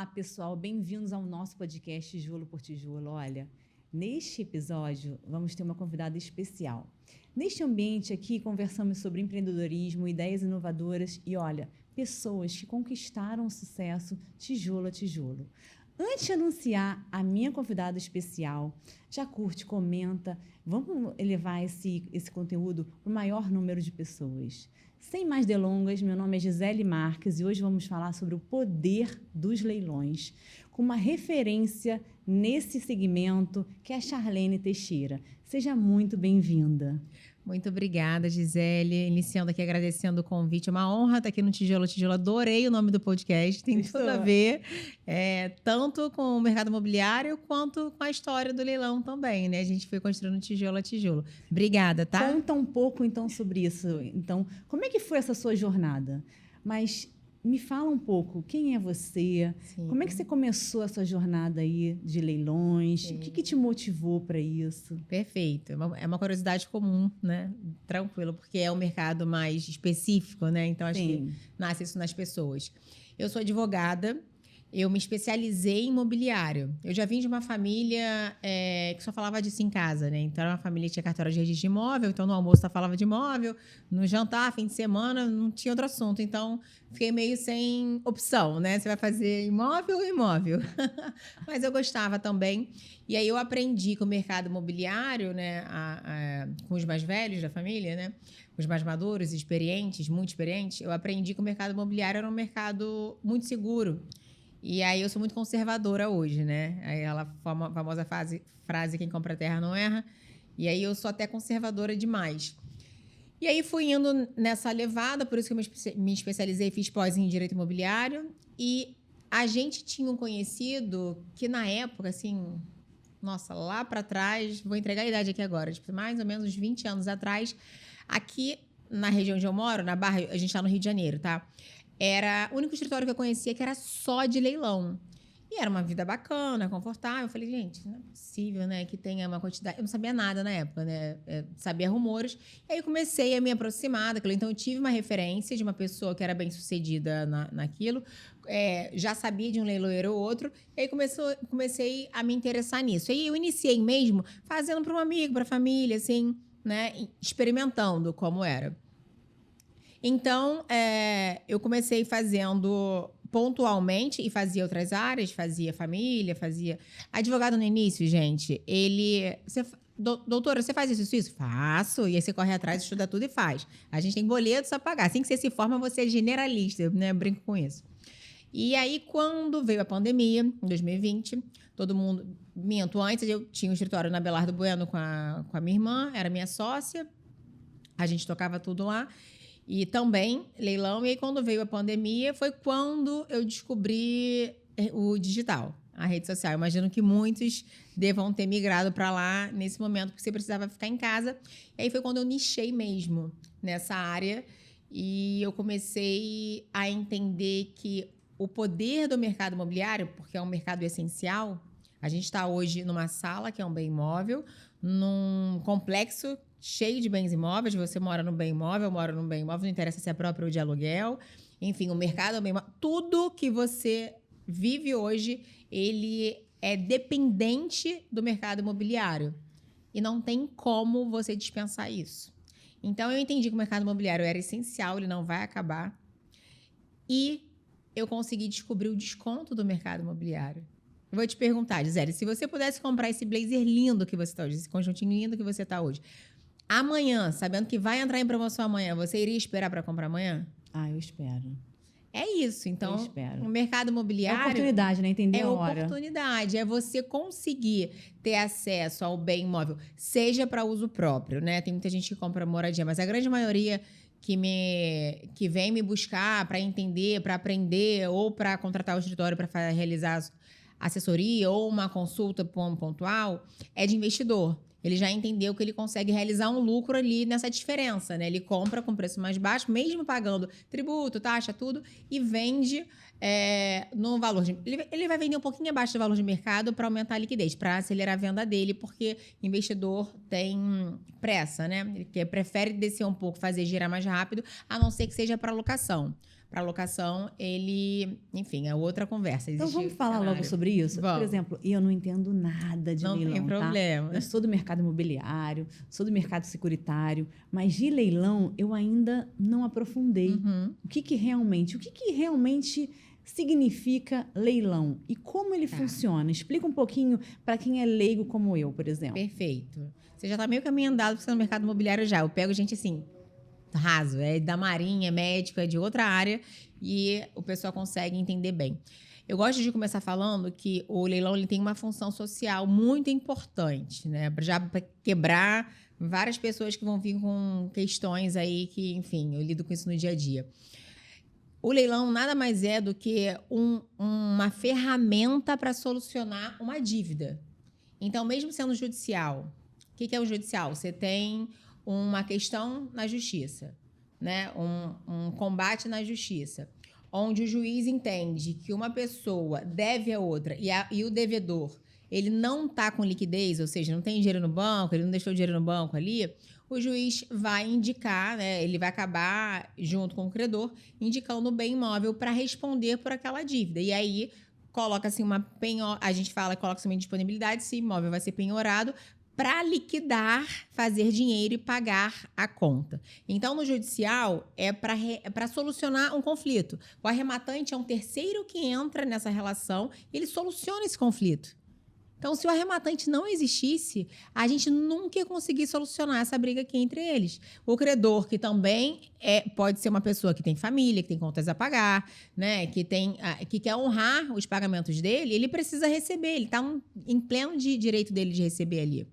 Olá, pessoal, bem-vindos ao nosso podcast Tijolo por Tijolo. Olha, neste episódio vamos ter uma convidada especial. Neste ambiente aqui conversamos sobre empreendedorismo, ideias inovadoras e, olha, pessoas que conquistaram o sucesso tijolo a tijolo. Antes de anunciar a minha convidada especial, já curte, comenta, vamos elevar esse conteúdo para o maior número de pessoas. Sem mais delongas, meu nome é Gisele Marques e hoje vamos falar sobre o poder dos leilões, com uma referência nesse segmento que é a Charlene Teixeira. Seja muito bem-vinda. Muito obrigada, Gisele. Iniciando aqui, agradecendo o convite. É uma honra estar aqui no Tijolo a Tijolo. Adorei o nome do podcast. Tem tudo a ver, tanto com o mercado imobiliário, quanto com a história do leilão também, né? A gente foi construindo tijolo a tijolo. Obrigada, tá? Conta um pouco, então, sobre isso. Então, como é que foi essa sua jornada? Mas me fala um pouco, quem é você? Sim. Como é que você começou essa jornada aí de leilões? Sim. O que te motivou para isso? Perfeito. É uma curiosidade comum, né? Tranquilo, porque é um mercado mais específico, né? Então, acho que nasce isso nas pessoas. Eu sou advogada. Eu me especializei em imobiliário. Eu já vim de uma família que só falava disso em casa, né? Então, era uma família que tinha cartório de registro de imóvel, então no almoço só falava de imóvel, no jantar, fim de semana, não tinha outro assunto. Então, fiquei meio sem opção, né? Você vai fazer imóvel ou imóvel? Mas eu gostava também. E aí, eu aprendi com o mercado imobiliário, né? Com os mais velhos da família, né? Os mais maduros, experientes, muito experientes. Eu aprendi que o mercado imobiliário era um mercado muito seguro. E aí eu sou muito conservadora hoje, né? Aí ela famosa frase quem compra terra não erra. E aí eu sou até conservadora demais. E aí fui indo nessa levada, por isso que eu me especializei, fiz pós em direito imobiliário. E a gente tinha um conhecido que na época, assim, nossa, lá para trás, vou entregar a idade aqui agora, tipo, mais ou menos uns 20 anos atrás, aqui na região onde eu moro, na Barra, a gente tá no Rio de Janeiro, tá? Era o único escritório que eu conhecia que era só de leilão. E era uma vida bacana, confortável. Eu falei, gente, não é possível, né, que tenha uma quantidade... Eu não sabia nada na época, né? Sabia rumores. E aí comecei a me aproximar daquilo. Então, eu tive uma referência de uma pessoa que era bem-sucedida naquilo. Já sabia de um leiloeiro ou outro. E aí comecei a me interessar nisso. E aí eu iniciei mesmo fazendo para um amigo, para a família, assim, né? Experimentando como era. Então, eu comecei fazendo pontualmente e fazia outras áreas, fazia família, fazia... Advogado no início, gente, doutora, você faz isso? Faço. E aí você corre atrás, estuda tudo e faz. A gente tem boletos a pagar. Assim que você se forma, você é generalista, né? Eu brinco com isso. E aí, quando veio a pandemia, em 2020, todo mundo... Minto, antes eu tinha um escritório na Belardo Bueno com a minha irmã, era minha sócia, a gente tocava tudo lá. E também leilão. E aí, quando veio a pandemia, foi quando eu descobri o digital, a rede social. Eu imagino que muitos devam ter migrado para lá nesse momento, porque você precisava ficar em casa. E aí foi quando eu nichei mesmo nessa área. E eu comecei a entender que o poder do mercado imobiliário, porque é um mercado essencial, a gente está hoje numa sala, que é um bem imóvel, num complexo cheio de bens imóveis. Você mora no bem imóvel, eu moro no bem imóvel, não interessa se é próprio ou de aluguel. Enfim, o mercado é bem imóvel. Tudo que você vive hoje, ele é dependente do mercado imobiliário. E não tem como você dispensar isso. Então, eu entendi que o mercado imobiliário era essencial, ele não vai acabar. E eu consegui descobrir o desconto do mercado imobiliário. Eu vou te perguntar, Gisele, se você pudesse comprar esse blazer lindo que você está hoje, esse conjuntinho lindo que você está hoje, amanhã, sabendo que vai entrar em promoção amanhã, você iria esperar para comprar amanhã? Eu espero. É isso. Então, eu espero. O mercado imobiliário... É oportunidade, né? Entender a hora. É oportunidade. É você conseguir ter acesso ao bem imóvel, seja para uso próprio, né? Tem muita gente que compra moradia, mas a grande maioria que vem me buscar para entender, para aprender, ou para contratar o escritório para realizar assessoria ou uma consulta pontual, é de investidor. Ele já entendeu que ele consegue realizar um lucro ali nessa diferença, né? Ele compra com preço mais baixo, mesmo pagando tributo, taxa, tudo, e vende no valor de... Ele vai vender um pouquinho abaixo do valor de mercado para aumentar a liquidez, para acelerar a venda dele, porque investidor tem pressa, né? Ele prefere descer um pouco, fazer girar mais rápido, a não ser que seja para locação. para locação, ele, enfim, é outra conversa. Então vamos falar logo sobre isso? Vamos. Por exemplo, eu não entendo nada de leilão, não tem problema. Tá? Eu sou do mercado imobiliário, sou do mercado securitário, mas de leilão eu ainda não aprofundei. O que realmente significa leilão e como ele funciona? Explica um pouquinho para quem é leigo como eu, por exemplo. Perfeito. Você já está meio caminho andado porque você é no mercado imobiliário já. Eu pego gente assim, raso, é da marinha, é médico, é de outra área e o pessoal consegue entender bem. Eu gosto de começar falando que o leilão ele tem uma função social muito importante, né? Já para quebrar várias pessoas que vão vir com questões aí que, enfim, eu lido com isso no dia a dia. O leilão nada mais é do que uma ferramenta para solucionar uma dívida. Então, mesmo sendo judicial, o que é o judicial? Você tem uma questão na justiça, né? Um combate na justiça, onde o juiz entende que uma pessoa deve a outra e o devedor ele não está com liquidez, ou seja, não tem dinheiro no banco, ele não deixou dinheiro no banco ali, o juiz vai indicar, né, ele vai acabar, junto com o credor, indicando o bem imóvel para responder por aquela dívida. E aí, coloca-se a gente fala, coloca-se uma indisponibilidade, se o imóvel vai ser penhorado, para liquidar, fazer dinheiro e pagar a conta. Então, no judicial, é para solucionar um conflito. O arrematante é um terceiro que entra nessa relação e ele soluciona esse conflito. Então, se o arrematante não existisse, a gente nunca ia conseguir solucionar essa briga aqui entre eles. O credor, que também pode ser uma pessoa que tem família, que tem contas a pagar, né, que quer honrar os pagamentos dele, ele precisa receber, ele está em pleno direito dele de receber ali.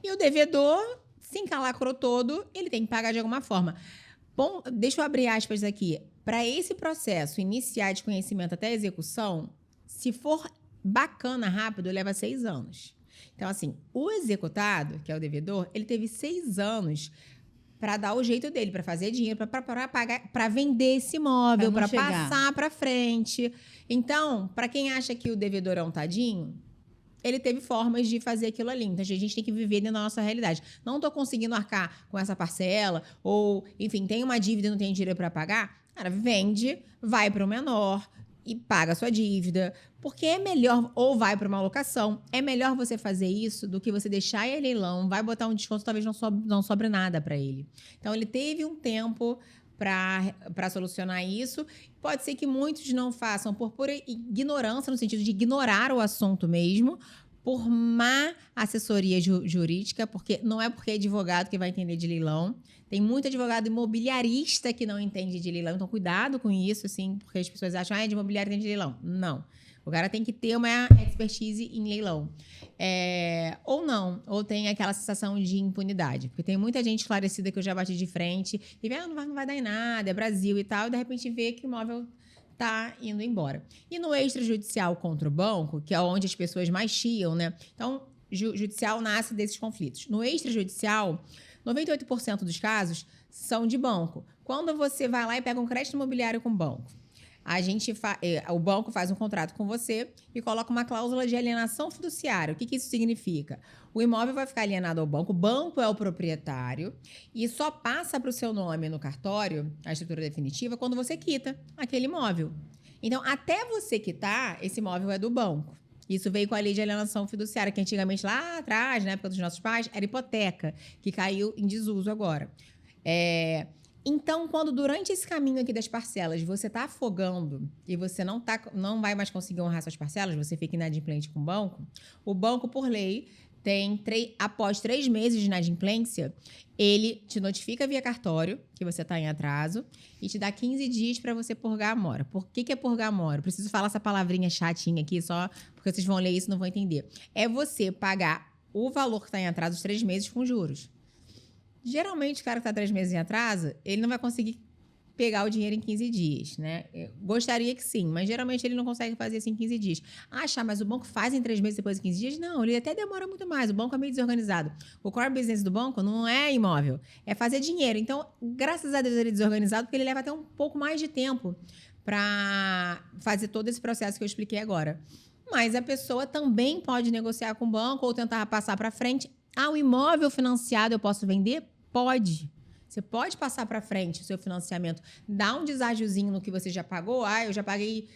E o devedor, se encalacrou todo, ele tem que pagar de alguma forma. Bom, deixa eu abrir aspas aqui. Para esse processo iniciar de conhecimento até a execução, se for bacana, rápido, leva 6 anos. Então, assim, o executado, que é o devedor, ele teve 6 anos para dar o jeito dele, para fazer dinheiro, para pagar, para vender esse imóvel, para passar para frente. Então, para quem acha que o devedor é um tadinho, ele teve formas de fazer aquilo ali. Então, a gente tem que viver dentro da nossa realidade. Não estou conseguindo arcar com essa parcela, ou, enfim, tem uma dívida e não tem dinheiro para pagar, cara, vende, vai para o menor e paga a sua dívida, porque é melhor, ou vai para uma locação, é melhor você fazer isso do que você deixar ele leilão, vai botar um desconto, talvez não sobre nada para ele. Então, ele teve um tempo para solucionar isso. Pode ser que muitos não façam por pura ignorância, no sentido de ignorar o assunto mesmo, por má assessoria jurídica, porque não é porque é advogado que vai entender de leilão. Tem muito advogado imobiliarista que não entende de leilão, então cuidado com isso, assim, porque as pessoas acham, de imobiliário entende de leilão. Não. O cara tem que ter uma expertise em leilão. Ou não, ou tem aquela sensação de impunidade, porque tem muita gente esclarecida que eu já bati de frente e vê, não vai dar em nada, é Brasil e tal, e de repente vê que o imóvel tá indo embora. E no extrajudicial contra o banco, que é onde as pessoas mais chiam, né? Então, judicial nasce desses conflitos. No extrajudicial, 98% dos casos são de banco. Quando você vai lá e pega um crédito imobiliário com o banco, o banco faz um contrato com você e coloca uma cláusula de alienação fiduciária. O que isso significa? O imóvel vai ficar alienado ao banco, o banco é o proprietário e só passa para o seu nome no cartório, a escritura definitiva, quando você quita aquele imóvel. Então, até você quitar, esse imóvel é do banco. Isso veio com a lei de alienação fiduciária, que antigamente, lá atrás, na época dos nossos pais, era hipoteca, que caiu em desuso agora. Então, quando durante esse caminho aqui das parcelas você está afogando e você não vai mais conseguir honrar suas parcelas, você fica inadimplente com o banco, por lei, após 3 meses de inadimplência, ele te notifica via cartório que você está em atraso e te dá 15 dias para você purgar a mora. Por que é purgar a mora? Preciso falar essa palavrinha chatinha aqui só porque vocês vão ler isso e não vão entender. É você pagar o valor que está em atraso os 3 meses com juros. Geralmente, o cara que está 3 meses em atraso, ele não vai conseguir pegar o dinheiro em 15 dias, né? Eu gostaria que sim, mas geralmente ele não consegue fazer isso em 15 dias. Mas o banco faz em 3 meses depois de 15 dias? Não, ele até demora muito mais. O banco é meio desorganizado. O core business do banco não é imóvel, é fazer dinheiro. Então, graças a Deus ele é desorganizado, porque ele leva até um pouco mais de tempo para fazer todo esse processo que eu expliquei agora. Mas a pessoa também pode negociar com o banco ou tentar passar para frente. O imóvel financiado eu posso vender? Pode. Você pode passar para frente o seu financiamento, dar um deságiozinho no que você já pagou. Eu já paguei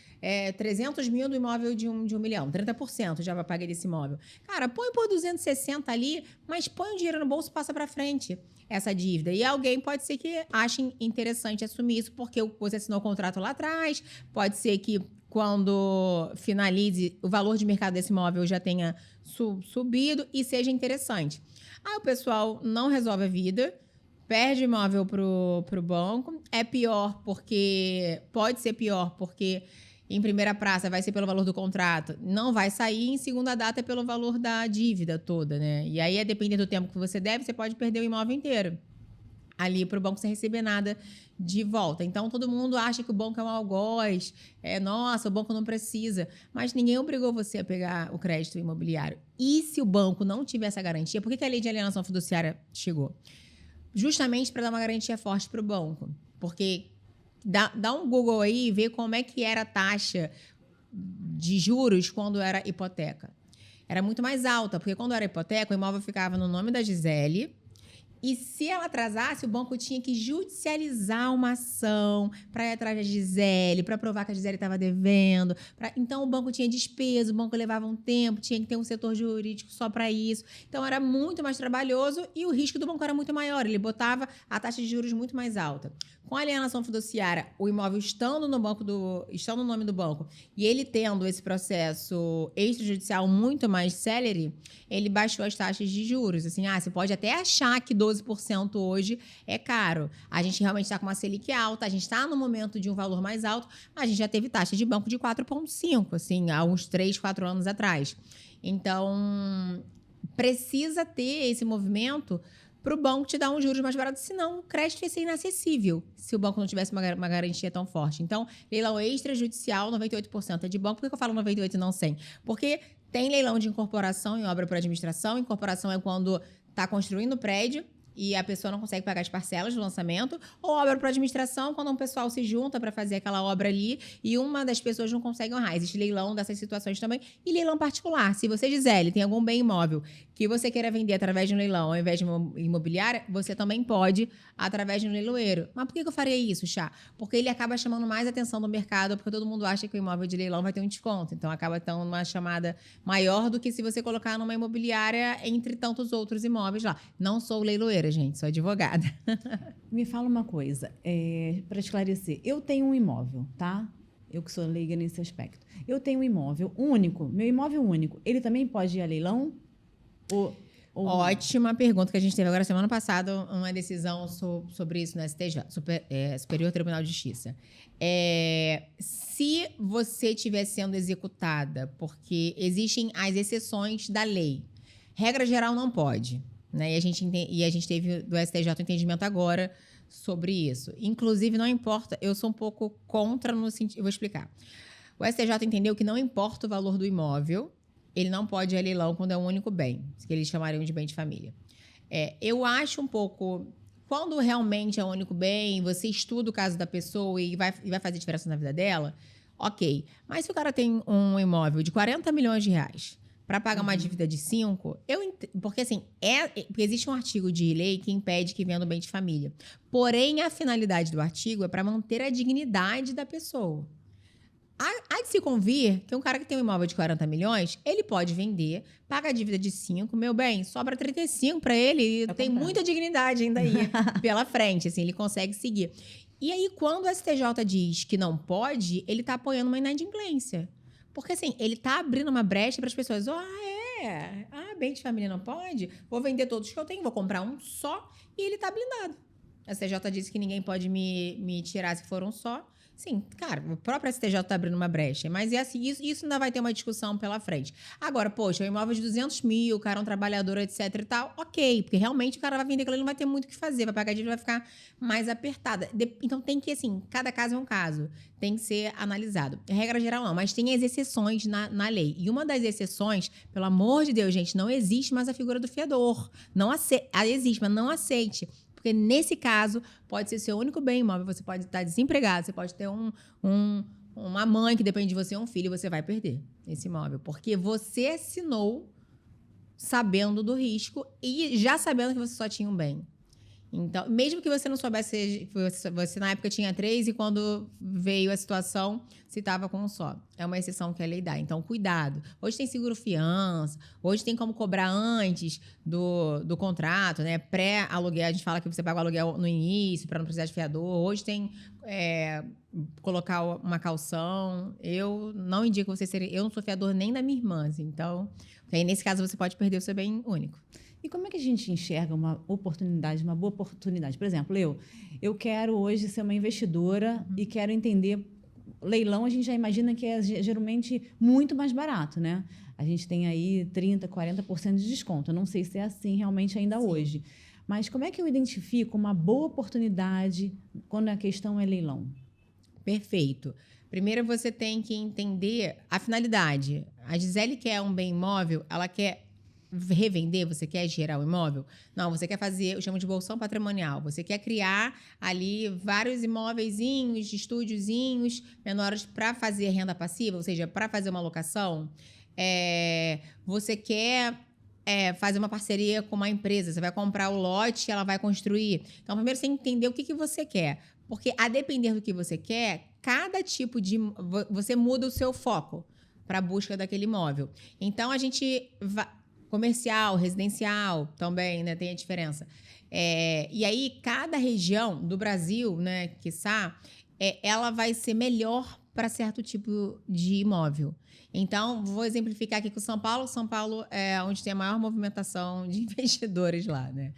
300 mil do imóvel de 1 milhão, 30% já paguei desse imóvel. Cara, põe por 260 ali, mas põe o dinheiro no bolso e passa para frente essa dívida. E alguém pode ser que ache interessante assumir isso, porque você assinou o contrato lá atrás, pode ser que quando finalize, o valor de mercado desse imóvel já tenha subido e seja interessante. Aí o pessoal não resolve a vida, perde o imóvel pro banco. É pior porque... Pode ser pior porque em primeira praça vai ser pelo valor do contrato, não vai sair. Em segunda data é pelo valor da dívida toda, né? E aí, dependendo do tempo que você deve, você pode perder o imóvel inteiro ali para o banco sem receber nada de volta. Então, todo mundo acha que o banco é um algoz. Nossa, o banco não precisa. Mas ninguém obrigou você a pegar o crédito imobiliário. E se o banco não tiver essa garantia, por que a lei de alienação fiduciária chegou? Justamente para dar uma garantia forte para o banco. Porque dá um Google aí e vê como é que era a taxa de juros quando era hipoteca. Era muito mais alta, porque quando era hipoteca, o imóvel ficava no nome da Gisele. E se ela atrasasse, o banco tinha que judicializar uma ação para ir atrás da Gisele, para provar que a Gisele estava devendo. Então, o banco tinha despesa, o banco levava um tempo, tinha que ter um setor jurídico só para isso. Então, era muito mais trabalhoso e o risco do banco era muito maior. Ele botava a taxa de juros muito mais alta. Com a alienação fiduciária, o imóvel estando no nome do banco e ele tendo esse processo extrajudicial muito mais célere, ele baixou as taxas de juros. Assim, você pode até achar que 12% hoje é caro. A gente realmente está com uma Selic alta, a gente está no momento de um valor mais alto, mas a gente já teve taxa de banco de 4,5%, assim, há uns 3, 4 anos atrás. Então, precisa ter esse movimento para o banco te dar um juros mais barato, senão o crédito ia ser inacessível se o banco não tivesse uma garantia tão forte. Então, leilão extrajudicial, 98% é de banco. Por que eu falo 98% e não 100%? Porque tem leilão de incorporação em obra por administração. Incorporação é quando está construindo o prédio e a pessoa não consegue pagar as parcelas do lançamento, ou obra para administração, quando um pessoal se junta para fazer aquela obra ali e uma das pessoas não consegue honrar. Existe leilão dessas situações também. E leilão particular. Se você, Gisele, tem algum bem imóvel que você queira vender através de um leilão ao invés de uma imobiliária, você também pode através de um leiloeiro. Mas por que eu faria isso, Chá? Porque ele acaba chamando mais atenção do mercado, porque todo mundo acha que o imóvel de leilão vai ter um desconto. Então, acaba tendo uma chamada maior do que se você colocar numa imobiliária entre tantos outros imóveis lá. Não sou leiloeira, gente, sou advogada. Me fala uma coisa, para esclarecer. Eu tenho um imóvel, tá? Eu que sou leiga nesse aspecto. Eu tenho um imóvel único, meu imóvel único. Ele também pode ir a leilão? Ótima pergunta que a gente teve agora semana passada, uma decisão sobre isso no STJ, Superior Tribunal de Justiça. Se você estiver sendo executada, porque existem as exceções da lei, regra geral não pode, né? E a gente teve do STJ um entendimento agora sobre isso. Inclusive, não importa, eu sou um pouco contra no sentido, eu vou explicar. O STJ entendeu que não importa o valor do imóvel, ele não pode ir a leilão quando é um único bem, que eles chamariam de bem de família. Eu acho um pouco... Quando realmente é um único bem, você estuda o caso da pessoa e vai fazer diferença na vida dela, ok. Mas se o cara tem um imóvel de 40 milhões de reais para pagar uma dívida de 5, porque assim, porque existe um artigo de lei que impede que venda o bem de família. Porém, a finalidade do artigo é para manter a dignidade da pessoa. Há de se convir que um cara que tem um imóvel de 40 milhões, ele pode vender, paga a dívida de 5, meu bem, sobra 35 para ele, tem muita dignidade ainda aí pela frente, assim, ele consegue seguir. E aí, quando o STJ diz que não pode, ele está apoiando uma inadimplência. Porque, assim, ele está abrindo uma brecha para as pessoas, bem de família não pode? Vou vender todos que eu tenho, vou comprar um só, e ele está blindado. A STJ disse que ninguém pode me tirar se for um só. Sim, cara, o próprio STJ está abrindo uma brecha, mas assim, isso ainda vai ter uma discussão pela frente. Agora, poxa, o imóvel de 200 mil, o cara é um trabalhador, etc e tal, ok, porque realmente o cara vai vender aquilo, ele não vai ter muito o que fazer, vai pagar a dívida, vai ficar mais apertada. Então tem que, assim, cada caso é um caso, tem que ser analisado. Regra geral não, mas tem as exceções na lei. E uma das exceções, pelo amor de Deus, gente, não existe mais a figura do fiador. Existe, mas não aceite. Porque nesse caso, pode ser seu único bem imóvel, você pode estar desempregado, você pode ter uma mãe que depende de você, um filho, e você vai perder esse imóvel. Porque você assinou sabendo do risco e já sabendo que você só tinha um bem. Então, mesmo que você não soubesse, você na época tinha 3 e quando veio a situação, se estava com um só. É uma exceção que a lei dá. Então, cuidado. Hoje tem seguro-fiança, hoje tem como cobrar antes do contrato, né? Pré-aluguel, a gente fala que você paga o aluguel no início para não precisar de fiador. Hoje tem colocar uma calção. Eu não indico você ser... Eu não sou fiador nem da minha irmã, assim, então... Aí, nesse caso, você pode perder o seu bem único. E como é que a gente enxerga uma oportunidade, uma boa oportunidade? Por exemplo, eu quero hoje ser uma investidora e quero entender... Leilão, a gente já imagina que é geralmente muito mais barato, né? A gente tem aí 30%, 40% de desconto. Eu não sei se é assim realmente ainda hoje. Mas como é que eu identifico uma boa oportunidade quando a questão é leilão? Perfeito. Primeiro, você tem que entender a finalidade. A Gisele quer um bem imóvel, ela quer revender, você quer gerar o imóvel? Não, você quer fazer, eu chamo de bolsão patrimonial. Você quer criar ali vários imóveizinhos, estúdiozinhos menores para fazer renda passiva, ou seja, para fazer uma locação. Você quer fazer uma parceria com uma empresa, você vai comprar o lote, ela vai construir. Então, primeiro você tem que entender o que você quer. Porque, a depender do que você quer, cada tipo de... Você muda o seu foco para a busca daquele imóvel. Então, a gente... Comercial, residencial também, né? Tem a diferença. E aí, cada região do Brasil, né? Quiçá, ela vai ser melhor para certo tipo de imóvel. Então, vou exemplificar aqui com São Paulo. São Paulo é onde tem a maior movimentação de investidores lá, né?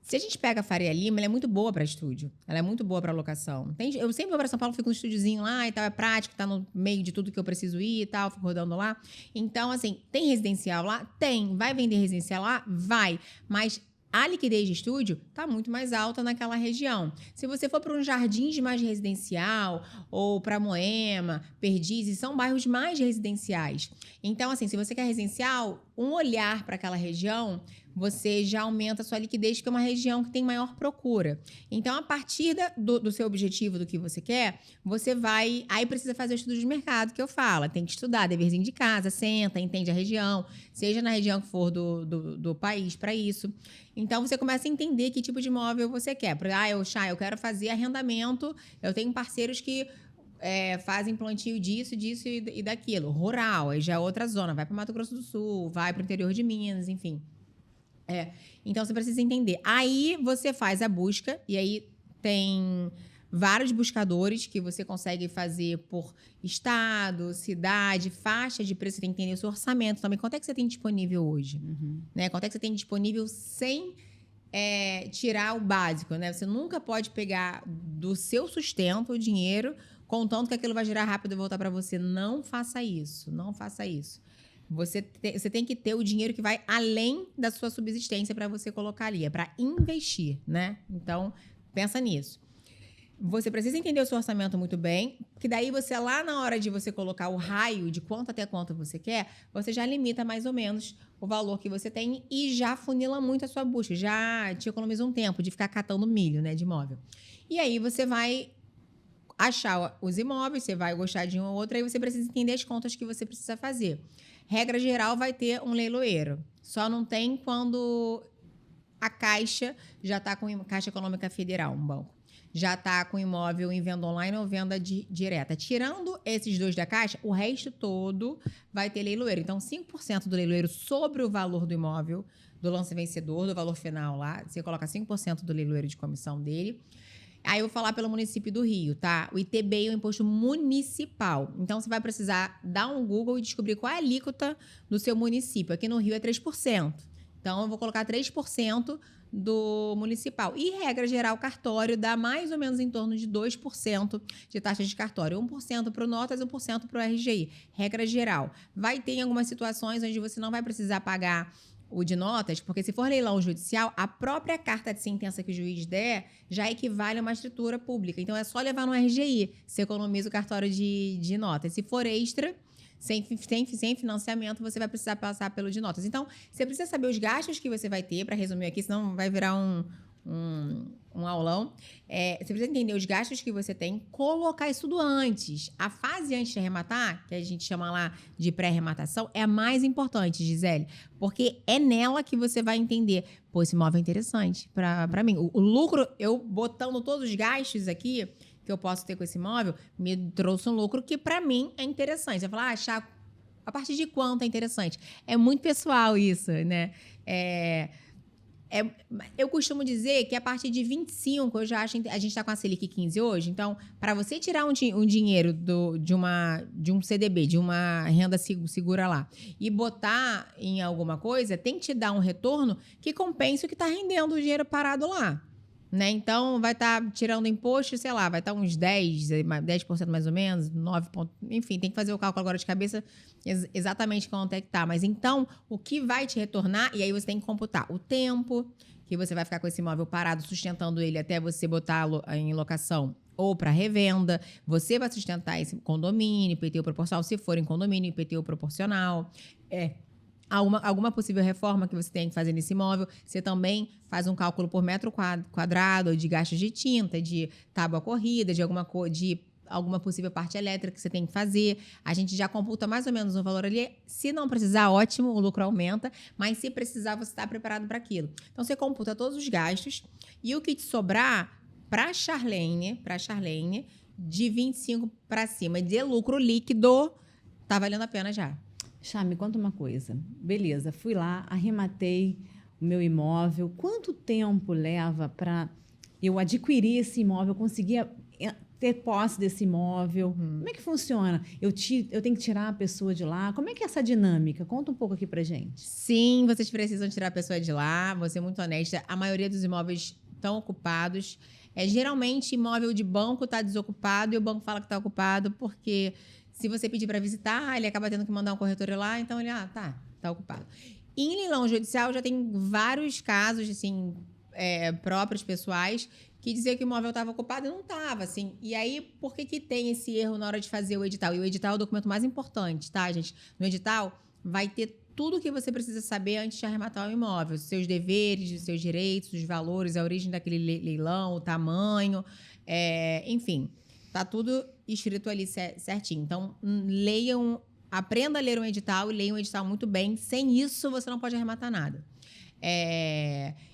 Se a gente pega a Faria Lima, ela é muito boa para estúdio. Ela é muito boa para locação. Eu sempre vou para São Paulo, fico no estúdiozinho lá e tal, é prático, tá no meio de tudo que eu preciso ir e tal, fico rodando lá. Então, assim, tem residencial lá? Tem. Vai vender residencial lá? Vai. Mas a liquidez de estúdio está muito mais alta naquela região. Se você for para um Jardins mais residencial ou para Moema, Perdizes, são bairros mais residenciais. Então, assim, se você quer residencial, um olhar para aquela região, você já aumenta a sua liquidez, que é uma região que tem maior procura. Então, a partir do seu objetivo, do que você quer, você vai... Aí precisa fazer o estudo de mercado, que eu falo. Tem que estudar, deverzinho de casa, senta, entende a região, seja na região que for do país para isso. Então, você começa a entender que tipo de imóvel você quer. Eu quero fazer arrendamento, eu tenho parceiros que... fazem plantio disso e daquilo. Rural, aí já é outra zona. Vai para Mato Grosso do Sul, vai para o interior de Minas, enfim. Então, você precisa entender. Aí, você faz a busca, e aí tem vários buscadores que você consegue fazer por estado, cidade, faixa de preço. Você tem que entender o seu orçamento também. Quanto é que você tem disponível hoje? Né? Quanto é que você tem disponível sem tirar o básico? Né? Você nunca pode pegar do seu sustento o dinheiro, contando que aquilo vai girar rápido e voltar para você. Não faça isso. Não faça isso. Você tem que ter o dinheiro que vai além da sua subsistência para você colocar ali. É para investir, né? Então, pensa nisso. Você precisa entender o seu orçamento muito bem, que daí você, lá na hora de você colocar o raio de quanto até quanto você quer, você já limita mais ou menos o valor que você tem e já funila muito a sua busca. Já te economiza um tempo de ficar catando milho, né, de imóvel. E aí você vai achar os imóveis, você vai gostar de um ou outro, aí você precisa entender as contas que você precisa fazer. Regra geral, vai ter um leiloeiro. Só não tem quando a Caixa já está com... Caixa Econômica Federal, um banco. Já está com imóvel em venda online ou venda direta. Tirando esses 2 da Caixa, o resto todo vai ter leiloeiro. Então, 5% do leiloeiro sobre o valor do imóvel, do lance vencedor, do valor final lá. Você coloca 5% do leiloeiro de comissão dele. Aí eu vou falar pelo município do Rio, tá? O ITBI é o imposto municipal. Então, você vai precisar dar um Google e descobrir qual é a alíquota do seu município. Aqui no Rio é 3%. Então, eu vou colocar 3% do municipal. E, regra geral, o cartório dá mais ou menos em torno de 2% de taxa de cartório. 1% para o Notas e 1% para o RGI. Regra geral. Vai ter algumas situações onde você não vai precisar pagar o de notas, porque se for leilão judicial, a própria carta de sentença que o juiz der já equivale a uma escritura pública. Então, é só levar no RGI, você economiza o cartório de notas. Se for extra, sem financiamento, você vai precisar passar pelo de notas. Então, você precisa saber os gastos que você vai ter, para resumir aqui, senão vai virar um aulão. Você precisa entender os gastos que você tem, colocar isso tudo antes. A fase antes de arrematar, que a gente chama lá de pré-arrematação, é a mais importante, Gisele. Porque é nela que você vai entender, pô, esse imóvel é interessante pra mim. O lucro, eu botando todos os gastos aqui que eu posso ter com esse imóvel, me trouxe um lucro que pra mim é interessante. Você vai falar, achar a partir de quanto é interessante? É muito pessoal isso, né? Eu costumo dizer que a partir de 25, eu já acho. A gente está com a Selic 15 hoje, então, para você tirar um dinheiro de um CDB, de uma renda segura lá, e botar em alguma coisa, tem que te dar um retorno que compense o que está rendendo o dinheiro parado lá. Né? Então, vai estar tirando imposto, sei lá, vai estar uns 10% mais ou menos, 9%, enfim, tem que fazer o cálculo agora de cabeça exatamente quanto é que tá. Mas então, o que vai te retornar, e aí você tem que computar o tempo que você vai ficar com esse imóvel parado, sustentando ele até você botar em locação ou para revenda, você vai sustentar esse condomínio, IPTU proporcional, se for em condomínio, IPTU proporcional, alguma possível reforma que você tem que fazer nesse imóvel, você também faz um cálculo por metro quadrado de gastos de tinta, de tábua corrida, de alguma possível parte elétrica que você tem que fazer. A gente já computa mais ou menos um valor ali. Se não precisar, ótimo, o lucro aumenta, mas se precisar, você está preparado para aquilo. Então, você computa todos os gastos e o que te sobrar para a Charlene, de 25 para cima de lucro líquido, tá valendo a pena já. Chá, me conta uma coisa. Beleza, fui lá, arrematei o meu imóvel. Quanto tempo leva para eu adquirir esse imóvel, conseguir ter posse desse imóvel? Como é que funciona? Eu tenho que tirar a pessoa de lá? Como é que é essa dinâmica? Conta um pouco aqui pra gente. Sim, vocês precisam tirar a pessoa de lá. Vou ser muito honesta. A maioria dos imóveis estão ocupados. Geralmente, imóvel de banco está desocupado e o banco fala que está ocupado porque... Se você pedir para visitar, ele acaba tendo que mandar um corretor ir lá, então ele, tá ocupado. Em leilão judicial, já tem vários casos, assim, próprios, pessoais, que diziam que o imóvel estava ocupado e não estava, assim. E aí, por que tem esse erro na hora de fazer o edital? E o edital é o documento mais importante, tá, gente? No edital, vai ter tudo o que você precisa saber antes de arrematar o imóvel. Os seus deveres, os seus direitos, os valores, a origem daquele leilão, o tamanho, enfim... Tá tudo escrito ali certinho. Então, aprenda a ler um edital e leia um edital muito bem. Sem isso, você não pode arrematar nada.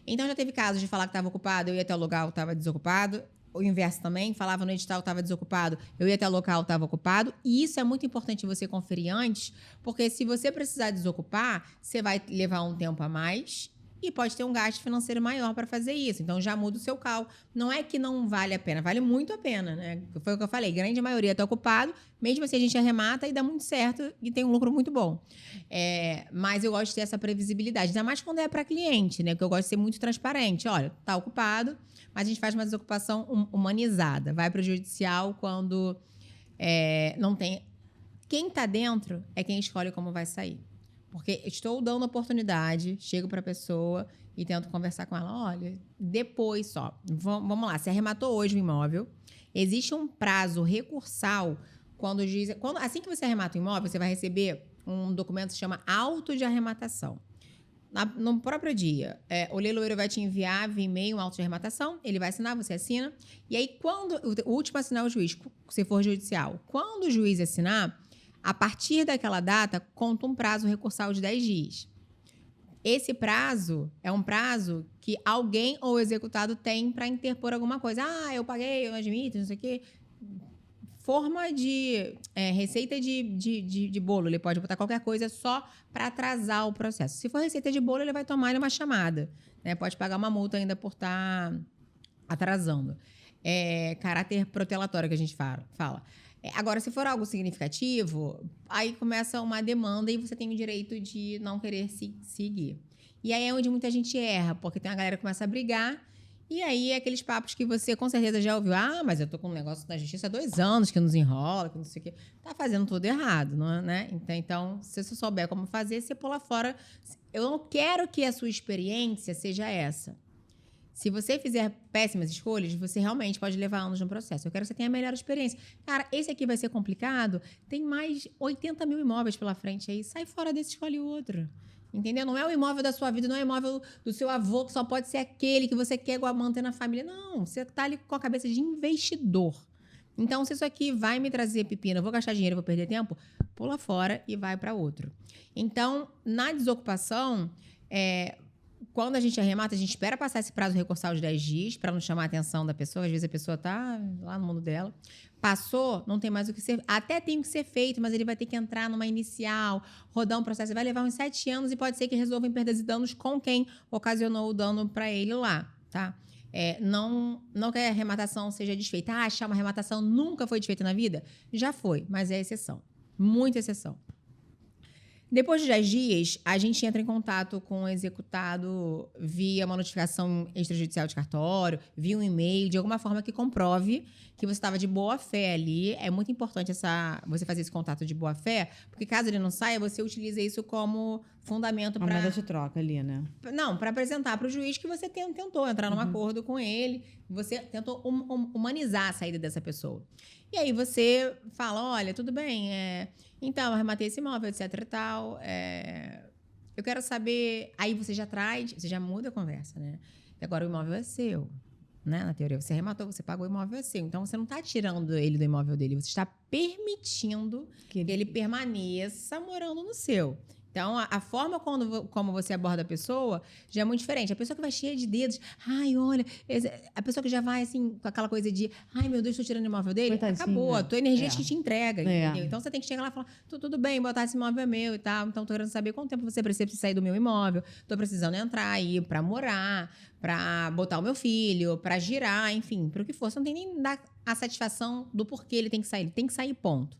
Então, já teve casos de falar que estava ocupado, eu ia até o local, estava desocupado. O inverso também, falava no edital, estava desocupado, eu ia até o local, estava ocupado. E isso é muito importante você conferir antes, porque se você precisar desocupar, você vai levar um tempo a mais e pode ter um gasto financeiro maior para fazer isso. Então, já muda o seu cálculo. Não é que não vale a pena, vale muito a pena, né? Foi o que eu falei, grande maioria está ocupado, mesmo assim a gente arremata e dá muito certo e tem um lucro muito bom. Mas eu gosto de ter essa previsibilidade, ainda mais quando é para cliente, né? Porque eu gosto de ser muito transparente. Olha, está ocupado, mas a gente faz uma desocupação humanizada. Vai para o judicial quando não tem... Quem está dentro é quem escolhe como vai sair. Porque estou dando oportunidade, chego para a pessoa e tento conversar com ela. Olha, depois só. Vamos lá, você arrematou hoje o imóvel. Existe um prazo recursal quando o juiz... assim que você arremata o imóvel, você vai receber um documento que se chama auto de arrematação. No próprio dia, o leiloeiro vai te enviar via e-mail um auto de arrematação, ele vai assinar, você assina. E aí, quando o último a assinar é o juiz, se for judicial. Quando o juiz assinar... A partir daquela data, conta um prazo recursal de 10 dias. Esse prazo é um prazo que alguém ou o executado tem para interpor alguma coisa. Eu paguei, eu não admito, não sei o quê. Forma de receita de bolo. Ele pode botar qualquer coisa só para atrasar o processo. Se for receita de bolo, ele vai tomar uma chamada. Né? Pode pagar uma multa ainda por estar atrasando. Caráter protelatório que a gente fala. Agora, se for algo significativo, aí começa uma demanda e você tem o direito de não querer seguir. E aí é onde muita gente erra, porque tem a galera que começa a brigar, e aí é aqueles papos que você com certeza já ouviu. Mas eu tô com um negócio da justiça há 2 anos que nos enrola, que não sei o quê. Tá fazendo tudo errado, não é, né? Então, se você souber como fazer, você pula fora. Eu não quero que a sua experiência seja essa. Se você fizer péssimas escolhas, você realmente pode levar anos no processo. Eu quero que você tenha a melhor experiência. Cara, esse aqui vai ser complicado. Tem mais 80 mil imóveis pela frente aí. Sai fora desse, escolhe outro. Entendeu? Não é o imóvel da sua vida, não é o imóvel do seu avô, que só pode ser aquele que você quer manter na família. Não, você tá ali com a cabeça de investidor. Então, se isso aqui vai me trazer pepino, eu vou gastar dinheiro, eu vou perder tempo, pula fora e vai para outro. Então, na desocupação, quando a gente arremata, a gente espera passar esse prazo recursal de 10 dias para não chamar a atenção da pessoa. Às vezes a pessoa tá lá no mundo dela. Passou, não tem mais o que ser... Até tem o que ser feito, mas ele vai ter que entrar numa inicial, rodar um processo. Vai levar uns 7 anos e pode ser que resolva em perdas e danos com quem ocasionou o dano para ele lá, tá? Não que a arrematação seja desfeita. Achar uma arrematação nunca foi desfeita na vida? Já foi, mas é exceção. Muita exceção. Depois de 10 dias, a gente entra em contato com o executado via uma notificação extrajudicial de cartório, via um e-mail, de alguma forma que comprove que você estava de boa fé ali. É muito importante você fazer esse contato de boa fé, porque caso ele não saia, você utiliza isso como fundamento para... Uma moeda de troca ali, né? Não, para apresentar para o juiz que você tentou entrar num acordo com ele, você tentou humanizar a saída dessa pessoa. E aí você fala, olha, tudo bem, então, eu arrematei esse imóvel, etc e tal, eu quero saber... Aí você já muda a conversa, né? E agora o imóvel é seu, né? Na teoria, você arrematou, você pagou, o imóvel é seu. Então, você não está tirando ele do imóvel dele, você está permitindo que ele permaneça morando no seu. Então, a forma como você aborda a pessoa já é muito diferente. A pessoa que vai cheia de dedos, ai, olha... A pessoa que já vai, assim, com aquela coisa de, ai, meu Deus, estou tirando o imóvel dele. Coitadinho, acabou. A tua energia que te entrega, entendeu? Então, você tem que chegar lá e falar, tudo bem, botar esse imóvel é meu e tal. Então, estou querendo saber quanto tempo você precisa sair do meu imóvel. Estou precisando entrar aí para morar, para botar o meu filho, para girar, enfim, para o que for. Você não tem nem dar a satisfação do porquê ele tem que sair. Ele tem que sair, ponto.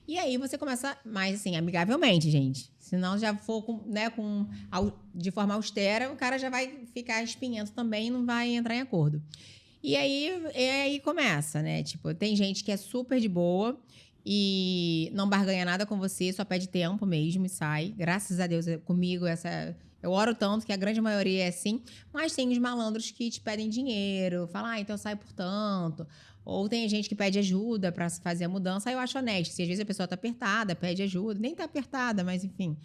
E aí você começa mais assim, amigavelmente, gente. Se não já for de forma austera, o cara já vai ficar espinhento também e não vai entrar em acordo. E aí começa, né? Tipo, tem gente que é super de boa e não barganha nada com você, só pede tempo mesmo e sai. Graças a Deus, comigo, eu oro tanto que a grande maioria é assim, mas tem os malandros que te pedem dinheiro, falam, então sai por tanto. Ou tem gente que pede ajuda para fazer a mudança, aí eu acho honesto. Se às vezes a pessoa tá apertada, pede ajuda, nem tá apertada, mas enfim.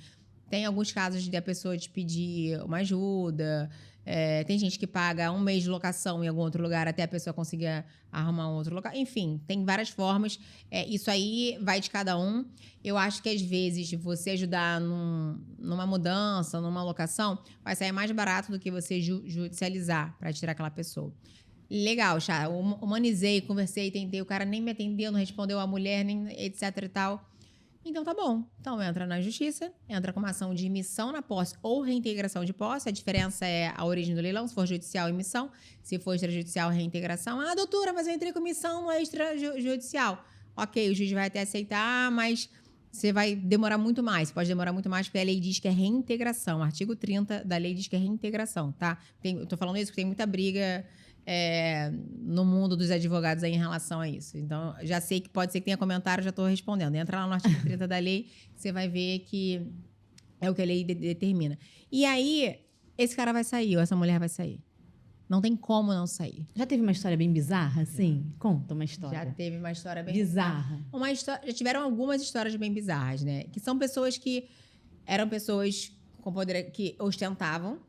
Tem alguns casos de a pessoa te pedir uma ajuda. Tem gente que paga 1 mês de locação em algum outro lugar até a pessoa conseguir arrumar um outro lugar. Enfim, tem várias formas. Isso aí vai de cada um. Eu acho que às vezes você ajudar numa mudança, numa locação, vai sair mais barato do que você judicializar para tirar aquela pessoa. Legal, Chá. Humanizei, conversei, tentei. O cara nem me atendeu, não respondeu a mulher, nem etc e tal. Então tá bom. Então entra na justiça, entra com uma ação de emissão na posse ou reintegração de posse. A diferença é a origem do leilão. Se for judicial, emissão. Se for extrajudicial, reintegração. Ah, doutora, mas eu entrei com emissão no extrajudicial. Ok, o juiz vai até aceitar, mas você vai demorar muito mais. Pode demorar muito mais porque a lei diz que é reintegração. O artigo 30 da lei diz que é reintegração, tá? Eu tô falando isso porque tem muita briga... no mundo dos advogados aí em relação a isso. Então, já sei que pode ser que tenha comentário, já estou respondendo. Entra lá no artigo 30 da lei, você vai ver que é o que a lei determina. E aí, esse cara vai sair, ou essa mulher vai sair. Não tem como não sair. Já teve uma história bem bizarra, assim? Conta uma história. Já teve uma história bem bizarra. Já tiveram algumas histórias bem bizarras, né? Que são pessoas que eram pessoas com poder, que ostentavam,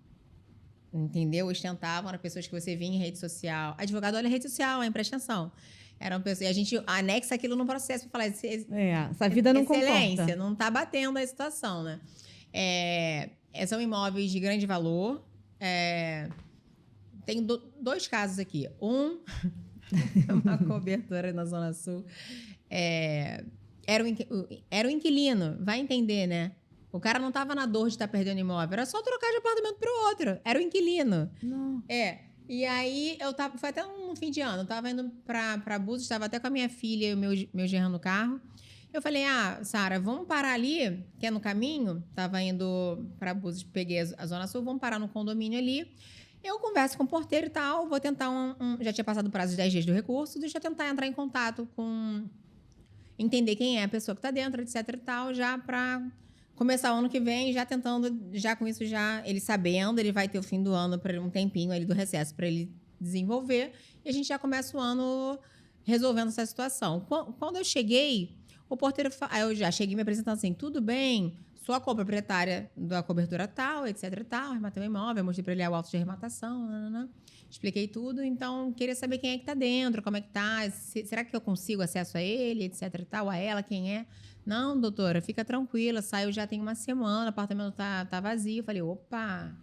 entendeu? Ostentavam, eram pessoas que você via em rede social. Advogado olha rede social, hein? Presta atenção. Eram pessoas, e a gente anexa aquilo no processo para falar... essa vida não excelência, comporta. Não está batendo a situação, né? São imóveis de grande valor. Tem 2 casos aqui. Uma cobertura na Zona Sul. Era o inquilino, vai entender, né? O cara não estava na dor de estar perdendo imóvel, era só trocar de apartamento para o outro. Era o inquilino. Não. E aí, foi até um fim de ano, eu estava indo para Búzios, estava até com a minha filha e o meu genro no carro. Eu falei, Sara, vamos parar ali, que é no caminho. Estava indo para Búzios, peguei a Zona Sul, vamos parar no condomínio ali. Eu converso com o porteiro e tal, vou tentar já tinha passado o prazo de 10 dias do recurso, deixa eu tentar entrar em contato com... Entender quem é a pessoa que está dentro, etc e tal, já para... começar o ano que vem, já tentando, já com isso, já ele sabendo, ele vai ter o fim do ano, para um tempinho ali do recesso para ele desenvolver, e a gente já começa o ano resolvendo essa situação. Quando eu cheguei, o porteiro, eu já cheguei me apresentando assim, tudo bem, sou a coproprietária da cobertura tal, etc e tal, arrematei o imóvel, mostrei para ele o auto de arrematação, nananã. Expliquei tudo, então queria saber quem é que tá dentro, como é que tá, será que eu consigo acesso a ele, etc e tal, a ela, quem é. Não, doutora, fica tranquila, saiu já tem uma semana, o apartamento tá vazio. Eu falei, opa,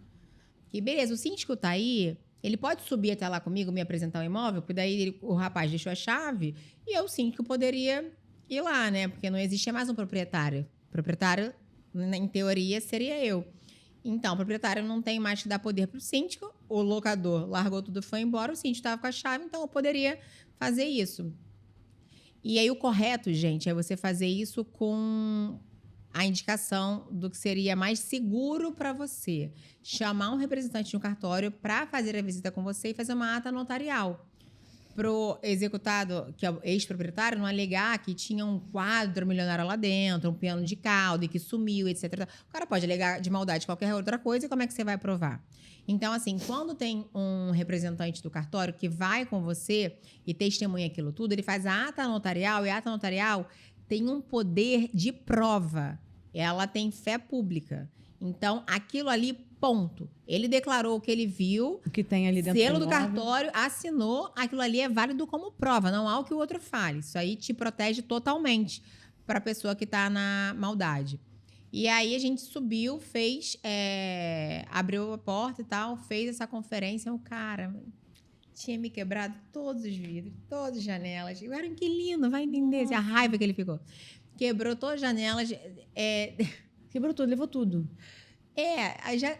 que beleza, o síndico tá aí, ele pode subir até lá comigo, me apresentar o imóvel, porque daí o rapaz deixou a chave e o síndico poderia ir lá, né, porque não existia mais um proprietário. O proprietário, em teoria, seria eu. Então, o proprietário não tem mais que dar poder para o síndico, o locador largou tudo e foi embora, o síndico estava com a chave, então eu poderia fazer isso. E aí o correto, gente, é você fazer isso com a indicação do que seria mais seguro para você. Chamar um representante de um cartório para fazer a visita com você e fazer uma ata notarial. Pro executado, que é o ex-proprietário, não alegar que tinha um quadro milionário lá dentro, um piano de cauda e que sumiu, etc. O cara pode alegar de maldade qualquer outra coisa e como é que você vai provar? Então, assim, quando tem um representante do cartório que vai com você e testemunha aquilo tudo, ele faz a ata notarial e a ata notarial tem um poder de prova. Ela tem fé pública. Então, aquilo ali, ponto. Ele declarou o que ele viu. O que tem ali dentro selo do cartório, assinou, aquilo ali é válido como prova. Não há o que o outro fale. Isso aí te protege totalmente para a pessoa que está na maldade. E aí a gente subiu, abriu a porta e tal, fez essa conferência. O cara tinha me quebrado todos os vidros, todas as janelas. Eu era um inquilino, vai entender a raiva que ele ficou. Quebrou todas as janelas. Quebrou tudo, levou tudo.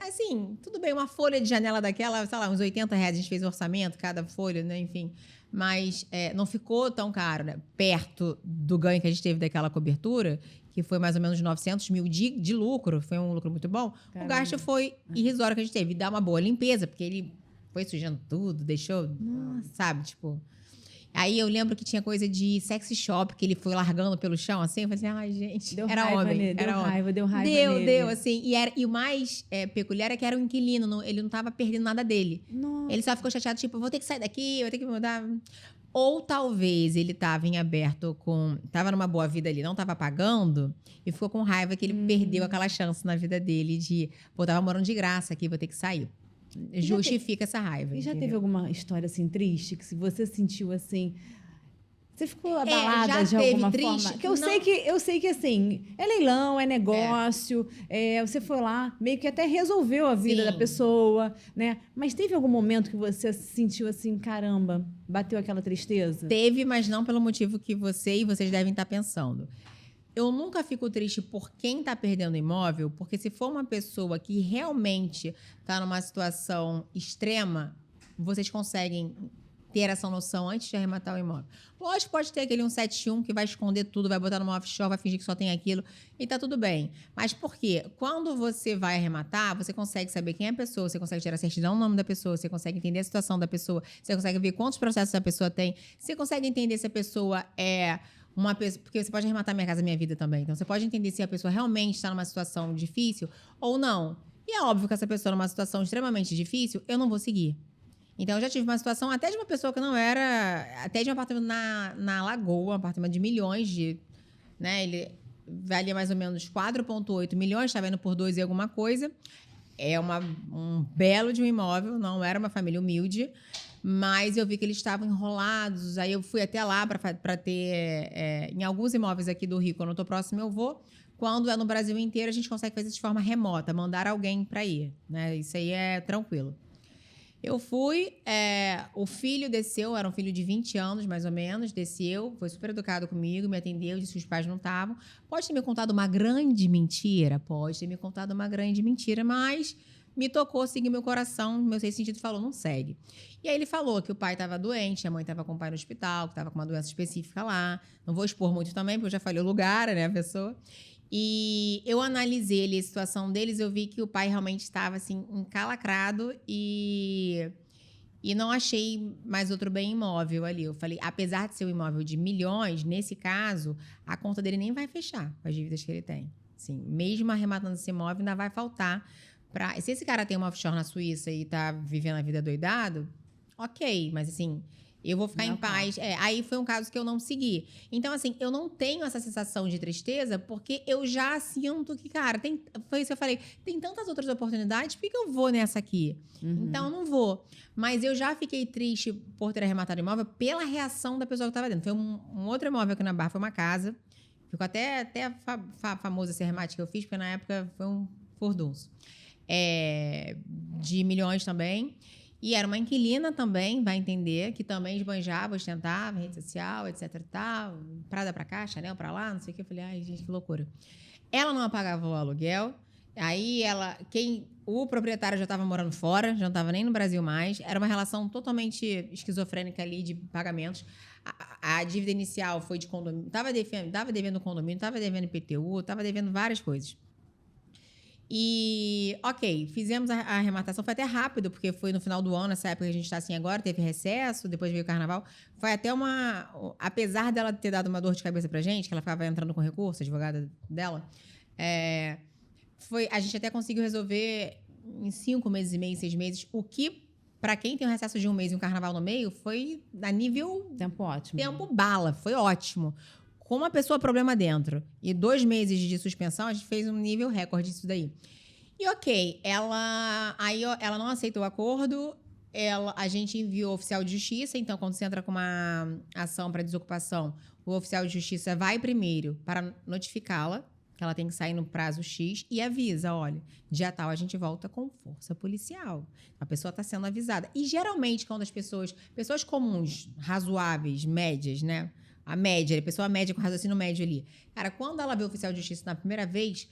Assim, tudo bem, uma folha de janela daquela, sei lá, uns R$80, a gente fez o orçamento, cada folha, né, enfim. Mas não ficou tão caro, né? Perto do ganho que a gente teve daquela cobertura, que foi mais ou menos 900 mil de lucro, foi um lucro muito bom. Caramba. O gasto foi irrisório que a gente teve. E dá uma boa limpeza, porque ele foi sujando tudo, deixou, sabe, tipo... Aí eu lembro que tinha coisa de sexy shop, que ele foi largando pelo chão, assim. Eu falei assim, ai, gente, deu era raiva homem. Nele, era deu homem. raiva, deu raiva Deu, assim. E o mais peculiar é que era um inquilino, ele não tava perdendo nada dele. Nossa. Ele só ficou chateado, tipo, vou ter que sair daqui, vou ter que mudar. Ou talvez ele tava em aberto tava numa boa vida ali, não tava pagando, e ficou com raiva que ele perdeu aquela chance na vida dele de, pô, tava morando de graça aqui, vou ter que sair. Justifica essa raiva. E já teve alguma história, assim, triste, que se você sentiu, assim... Você ficou abalada de alguma forma? Que eu sei que assim, é leilão, é negócio, você foi lá, meio que até resolveu a vida da pessoa, né? Mas teve algum momento que você sentiu assim, caramba, bateu aquela tristeza? Teve, mas não pelo motivo que você e vocês devem estar pensando. Eu nunca fico triste por quem está perdendo imóvel, porque se for uma pessoa que realmente está numa situação extrema, vocês conseguem ter essa noção antes de arrematar o imóvel. Lógico, pode ter aquele 171 que vai esconder tudo, vai botar numa offshore, vai fingir que só tem aquilo, e tá tudo bem. Mas por quê? Quando você vai arrematar, você consegue saber quem é a pessoa, você consegue tirar a certidão no nome da pessoa, você consegue entender a situação da pessoa, você consegue ver quantos processos a pessoa tem, você consegue entender se a pessoa é uma pessoa... Porque você pode arrematar Minha Casa Minha Vida também. Então, você pode entender se a pessoa realmente está numa situação difícil ou não. E é óbvio que essa pessoa numa situação extremamente difícil, eu não vou seguir. Então, eu já tive uma situação até de uma pessoa que não era... Até de um apartamento na Lagoa, um apartamento de milhões de... Né, ele valia mais ou menos 4,8 milhões, estava indo por 2 e alguma coisa. É um belo de um imóvel, não era uma família humilde, mas eu vi que eles estavam enrolados. Aí eu fui até lá para ter... em alguns imóveis aqui do Rio, quando eu estou próximo, eu vou. Quando é no Brasil inteiro, a gente consegue fazer de forma remota, mandar alguém para ir. Né? Isso aí é tranquilo. Eu fui, o filho desceu, era um filho de 20 anos, mais ou menos, desceu, foi super educado comigo, me atendeu, disse que os pais não estavam. Pode ter me contado uma grande mentira? Pode ter me contado uma grande mentira, mas me tocou, seguiu meu coração, meu sexto sentido falou, não segue. E aí ele falou que o pai estava doente, a mãe estava com o pai no hospital, que estava com uma doença específica lá. Não vou expor muito também, porque eu já falei o lugar, né, a pessoa. E eu analisei ali a situação deles, eu vi que o pai realmente estava assim, encalacrado e não achei mais outro bem imóvel ali. Eu falei, apesar de ser um imóvel de milhões, nesse caso, a conta dele nem vai fechar com as dívidas que ele tem. Assim, mesmo arrematando esse imóvel, ainda vai faltar. Se esse cara tem uma offshore na Suíça e tá vivendo a vida doidado, ok, mas assim... Eu vou ficar em paz. Aí foi um caso que eu não segui. Então, assim, eu não tenho essa sensação de tristeza porque eu já sinto que, cara, foi isso que eu falei, tem tantas outras oportunidades, por que eu vou nessa aqui? Então, eu não vou. Mas eu já fiquei triste por ter arrematado o imóvel pela reação da pessoa que estava dentro. Foi um outro imóvel aqui na Barra, foi uma casa. Ficou até famoso esse arremate que eu fiz, porque na época foi um furdunço. De milhões também. E era uma inquilina também, vai entender, que também esbanjava, ostentava, rede social, etc e tal. Prada pra cá, Chanel pra lá, não sei o que. Eu falei, ai, gente, que loucura. Ela não pagava o aluguel. Aí o proprietário já estava morando fora, já não estava nem no Brasil mais. Era uma relação totalmente esquizofrênica ali de pagamentos. A dívida inicial foi de condomínio. Estava devendo condomínio, estava devendo IPTU, estava devendo várias coisas. E, ok, fizemos a arrematação. Foi até rápido, porque foi no final do ano, nessa época que a gente está assim agora. Teve recesso, depois veio o carnaval. Foi até apesar dela ter dado uma dor de cabeça pra gente, que ela ficava entrando com recurso, a advogada dela, a gente até conseguiu resolver em 5 meses e meio, 6 meses, o que, para quem tem um recesso de 1 mês e um carnaval no meio, foi a nível... Tempo ótimo. Tempo bala, foi ótimo. Com uma pessoa problema dentro e 2 meses de suspensão, a gente fez um nível recorde disso daí. E ok, ela não aceitou o acordo, a gente enviou o oficial de justiça, então quando você entra com uma ação para desocupação, o oficial de justiça vai primeiro para notificá-la, que ela tem que sair no prazo X, e avisa, olha, dia tal a gente volta com força policial. A pessoa está sendo avisada. E geralmente, quando as pessoas comuns, razoáveis, médias, né? A média, a pessoa média com raciocínio médio ali. Cara, quando ela vê o oficial de justiça na primeira vez,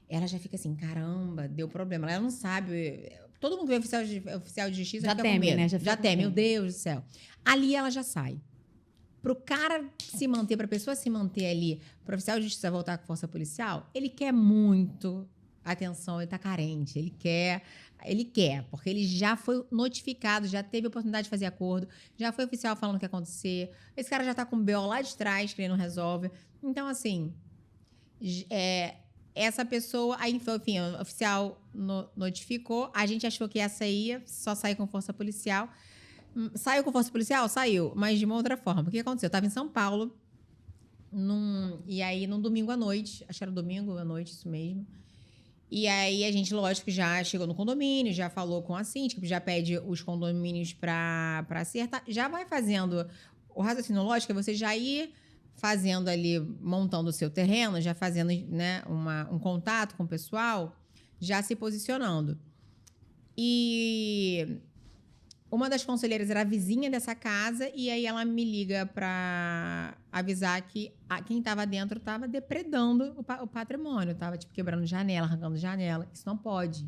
ela já fica assim, caramba, deu problema. Ela não sabe. Todo mundo vê oficial de justiça já teme, né? Já teme, meu Deus do céu. Ali ela já sai. Pro cara se manter, pra pessoa se manter ali, pro oficial de justiça voltar com força policial, ele quer muito atenção, ele tá carente, ele quer, porque ele já foi notificado, já teve a oportunidade de fazer acordo, já foi oficial falando o que ia acontecer, esse cara já tá com o BO lá de trás, que ele não resolve. Então, assim, essa pessoa, aí, enfim, o oficial notificou, a gente achou que essa ia só sair com força policial. Saiu com força policial? Saiu, mas de uma outra forma. O que aconteceu? Eu estava em São Paulo, e aí, num domingo à noite, acho que era domingo à noite, isso mesmo. E aí, a gente, lógico, já chegou no condomínio, já falou com a síndica, já pede os condomínios para acertar. Já vai fazendo o raciocínio lógico, é você já ir fazendo ali, montando o seu terreno, já fazendo, né, um contato com o pessoal, já se posicionando. E uma das conselheiras era a vizinha dessa casa, e aí ela me liga para avisar que quem estava dentro estava depredando o patrimônio, estava tipo quebrando janela, arrancando janela. Isso não pode.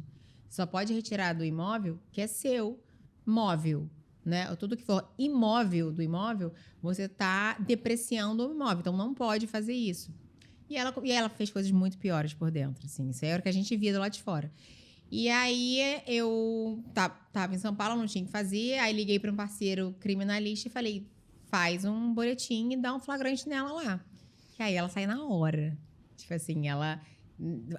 Só pode retirar do imóvel que é seu, móvel, né? Tudo que for imóvel do imóvel, você está depreciando o imóvel, então não pode fazer isso. E ela fez coisas muito piores por dentro, assim. Isso era o que a gente via do lado de fora. E aí eu tava em São Paulo, não tinha o que fazer, aí liguei para um parceiro criminalista e falei, faz um boletim e dá um flagrante nela lá. Que aí ela sai na hora. Tipo assim,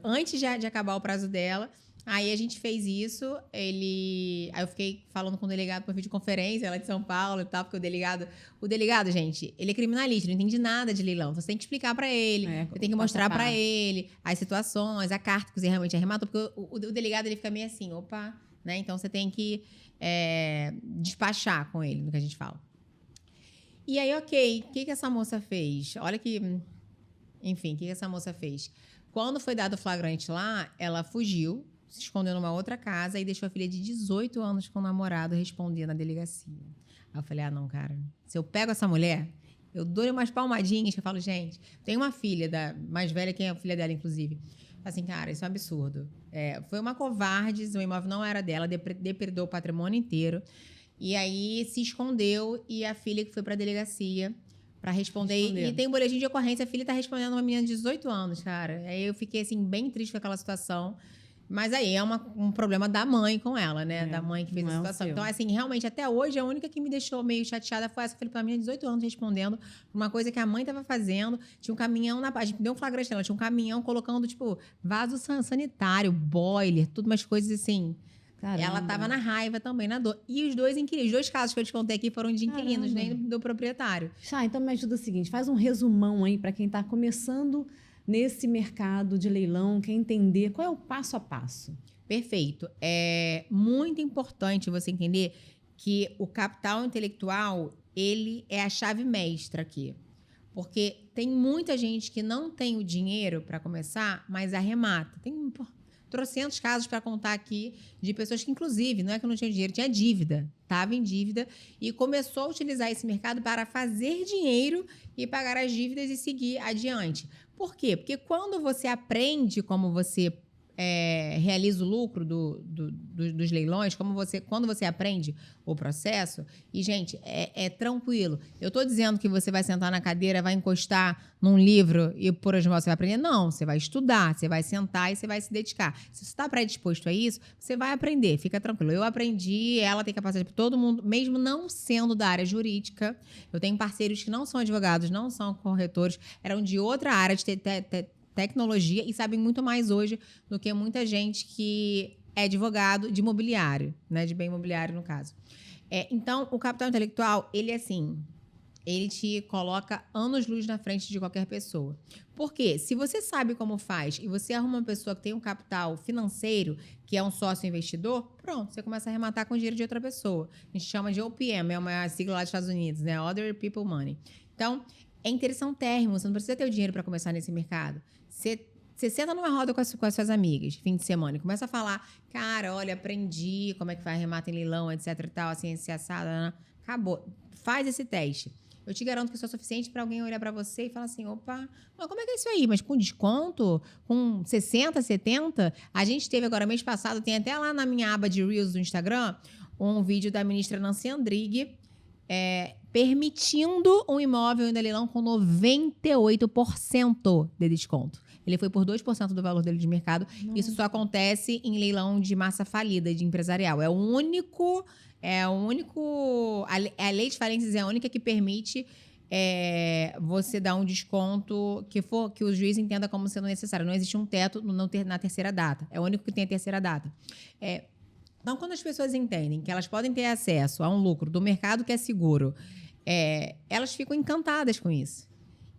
antes de acabar o prazo dela, aí a gente fez isso, aí eu fiquei falando com o delegado por videoconferência, ela é de São Paulo e tal, porque o delegado, gente, ele é criminalista, não entende nada de leilão, então você tem que explicar para ele, você tem que mostrar para ele as situações, a carta que você realmente arrematou, porque o delegado, ele fica meio assim, opa, né? Então você tem que despachar com ele, no que a gente fala. E aí, ok, o que essa moça fez? Olha que, enfim, o que essa moça fez? Quando foi dado o flagrante lá, ela fugiu, se escondeu numa outra casa e deixou a filha de 18 anos com o namorado responder na delegacia. Aí eu falei, não, cara, se eu pego essa mulher, eu dou-lhe umas palmadinhas, que eu falo, gente, tem uma filha mais velha, que é a filha dela, inclusive. Assim, cara, isso é um absurdo. Foi uma covarde, o imóvel não era dela, depredou o patrimônio inteiro. E aí se escondeu e a filha que foi para a delegacia para responder. E tem um boletim de ocorrência, a filha tá respondendo uma menina de 18 anos, cara. Aí eu fiquei, assim, bem triste com aquela situação. Mas aí é um problema da mãe com ela, né? Da mãe que fez a situação. Então, assim, realmente, até hoje, a única que me deixou meio chateada foi essa. Eu falei, pra menina de 18 anos respondendo uma coisa que a mãe tava fazendo. Tinha um caminhão a gente deu um flagrante nela. Tinha um caminhão colocando, tipo, vaso sanitário, boiler, tudo umas coisas assim. Caramba. Ela estava na raiva também, na dor. E os dois inquilinos, os dois casos que eu te contei aqui foram de inquilinos, nem do proprietário. Chá, então me ajuda o seguinte, faz um resumão aí para quem está começando nesse mercado de leilão, quer entender qual é o passo a passo. Perfeito. É muito importante você entender que o capital intelectual, ele é a chave mestra aqui. Porque tem muita gente que não tem o dinheiro para começar, mas arremata. Tem trocentos casos para contar aqui de pessoas que, inclusive, não é que não tinha dinheiro, tinha dívida. Estava em dívida e começou a utilizar esse mercado para fazer dinheiro e pagar as dívidas e seguir adiante. Por quê? Porque quando você aprende como você realiza o lucro dos leilões, quando você aprende o processo, e, gente, é tranquilo. Eu estou dizendo que você vai sentar na cadeira, vai encostar num livro e por osmose você vai aprender? Não, você vai estudar, você vai sentar e você vai se dedicar. Se você está predisposto a isso, você vai aprender, fica tranquilo. Eu aprendi, ela tem capacidade para todo mundo, mesmo não sendo da área jurídica. Eu tenho parceiros que não são advogados, não são corretores, eram de outra área de tecnologia e sabem muito mais hoje do que muita gente que é advogado de imobiliário, né? De bem imobiliário, no caso. Então, o capital intelectual, ele ele te coloca anos-luz na frente de qualquer pessoa. Por quê? Se você sabe como faz e você arruma uma pessoa que tem um capital financeiro, que é um sócio investidor, pronto, você começa a arrematar com o dinheiro de outra pessoa. A gente chama de OPM, é uma sigla lá dos Estados Unidos, né? Other People Money. Então, é interessantérrimo, você não precisa ter o dinheiro para começar nesse mercado. Você senta numa roda com as suas amigas, fim de semana, e começa a falar, cara, olha, aprendi como é que faz remata em leilão, etc e tal, assim, esse assado, acabou. Faz esse teste. Eu te garanto que isso é suficiente para alguém olhar para você e falar assim, opa, mas como é que é isso aí? Mas com desconto? Com 60, 70? A gente teve agora, mês passado, tem até lá na minha aba de Reels do Instagram, um vídeo da ministra Nancy Andrighi, permitindo um imóvel em leilão com 98% de desconto. Ele foi por 2% do valor dele de mercado. Nossa. Isso só acontece em leilão de massa falida, de empresarial. A lei de falências é a única que permite você dar um desconto que o juiz entenda como sendo necessário. Não existe um teto na terceira data. É o único que tem a terceira data. Então, quando as pessoas entendem que elas podem ter acesso a um lucro do mercado que é seguro, elas ficam encantadas com isso.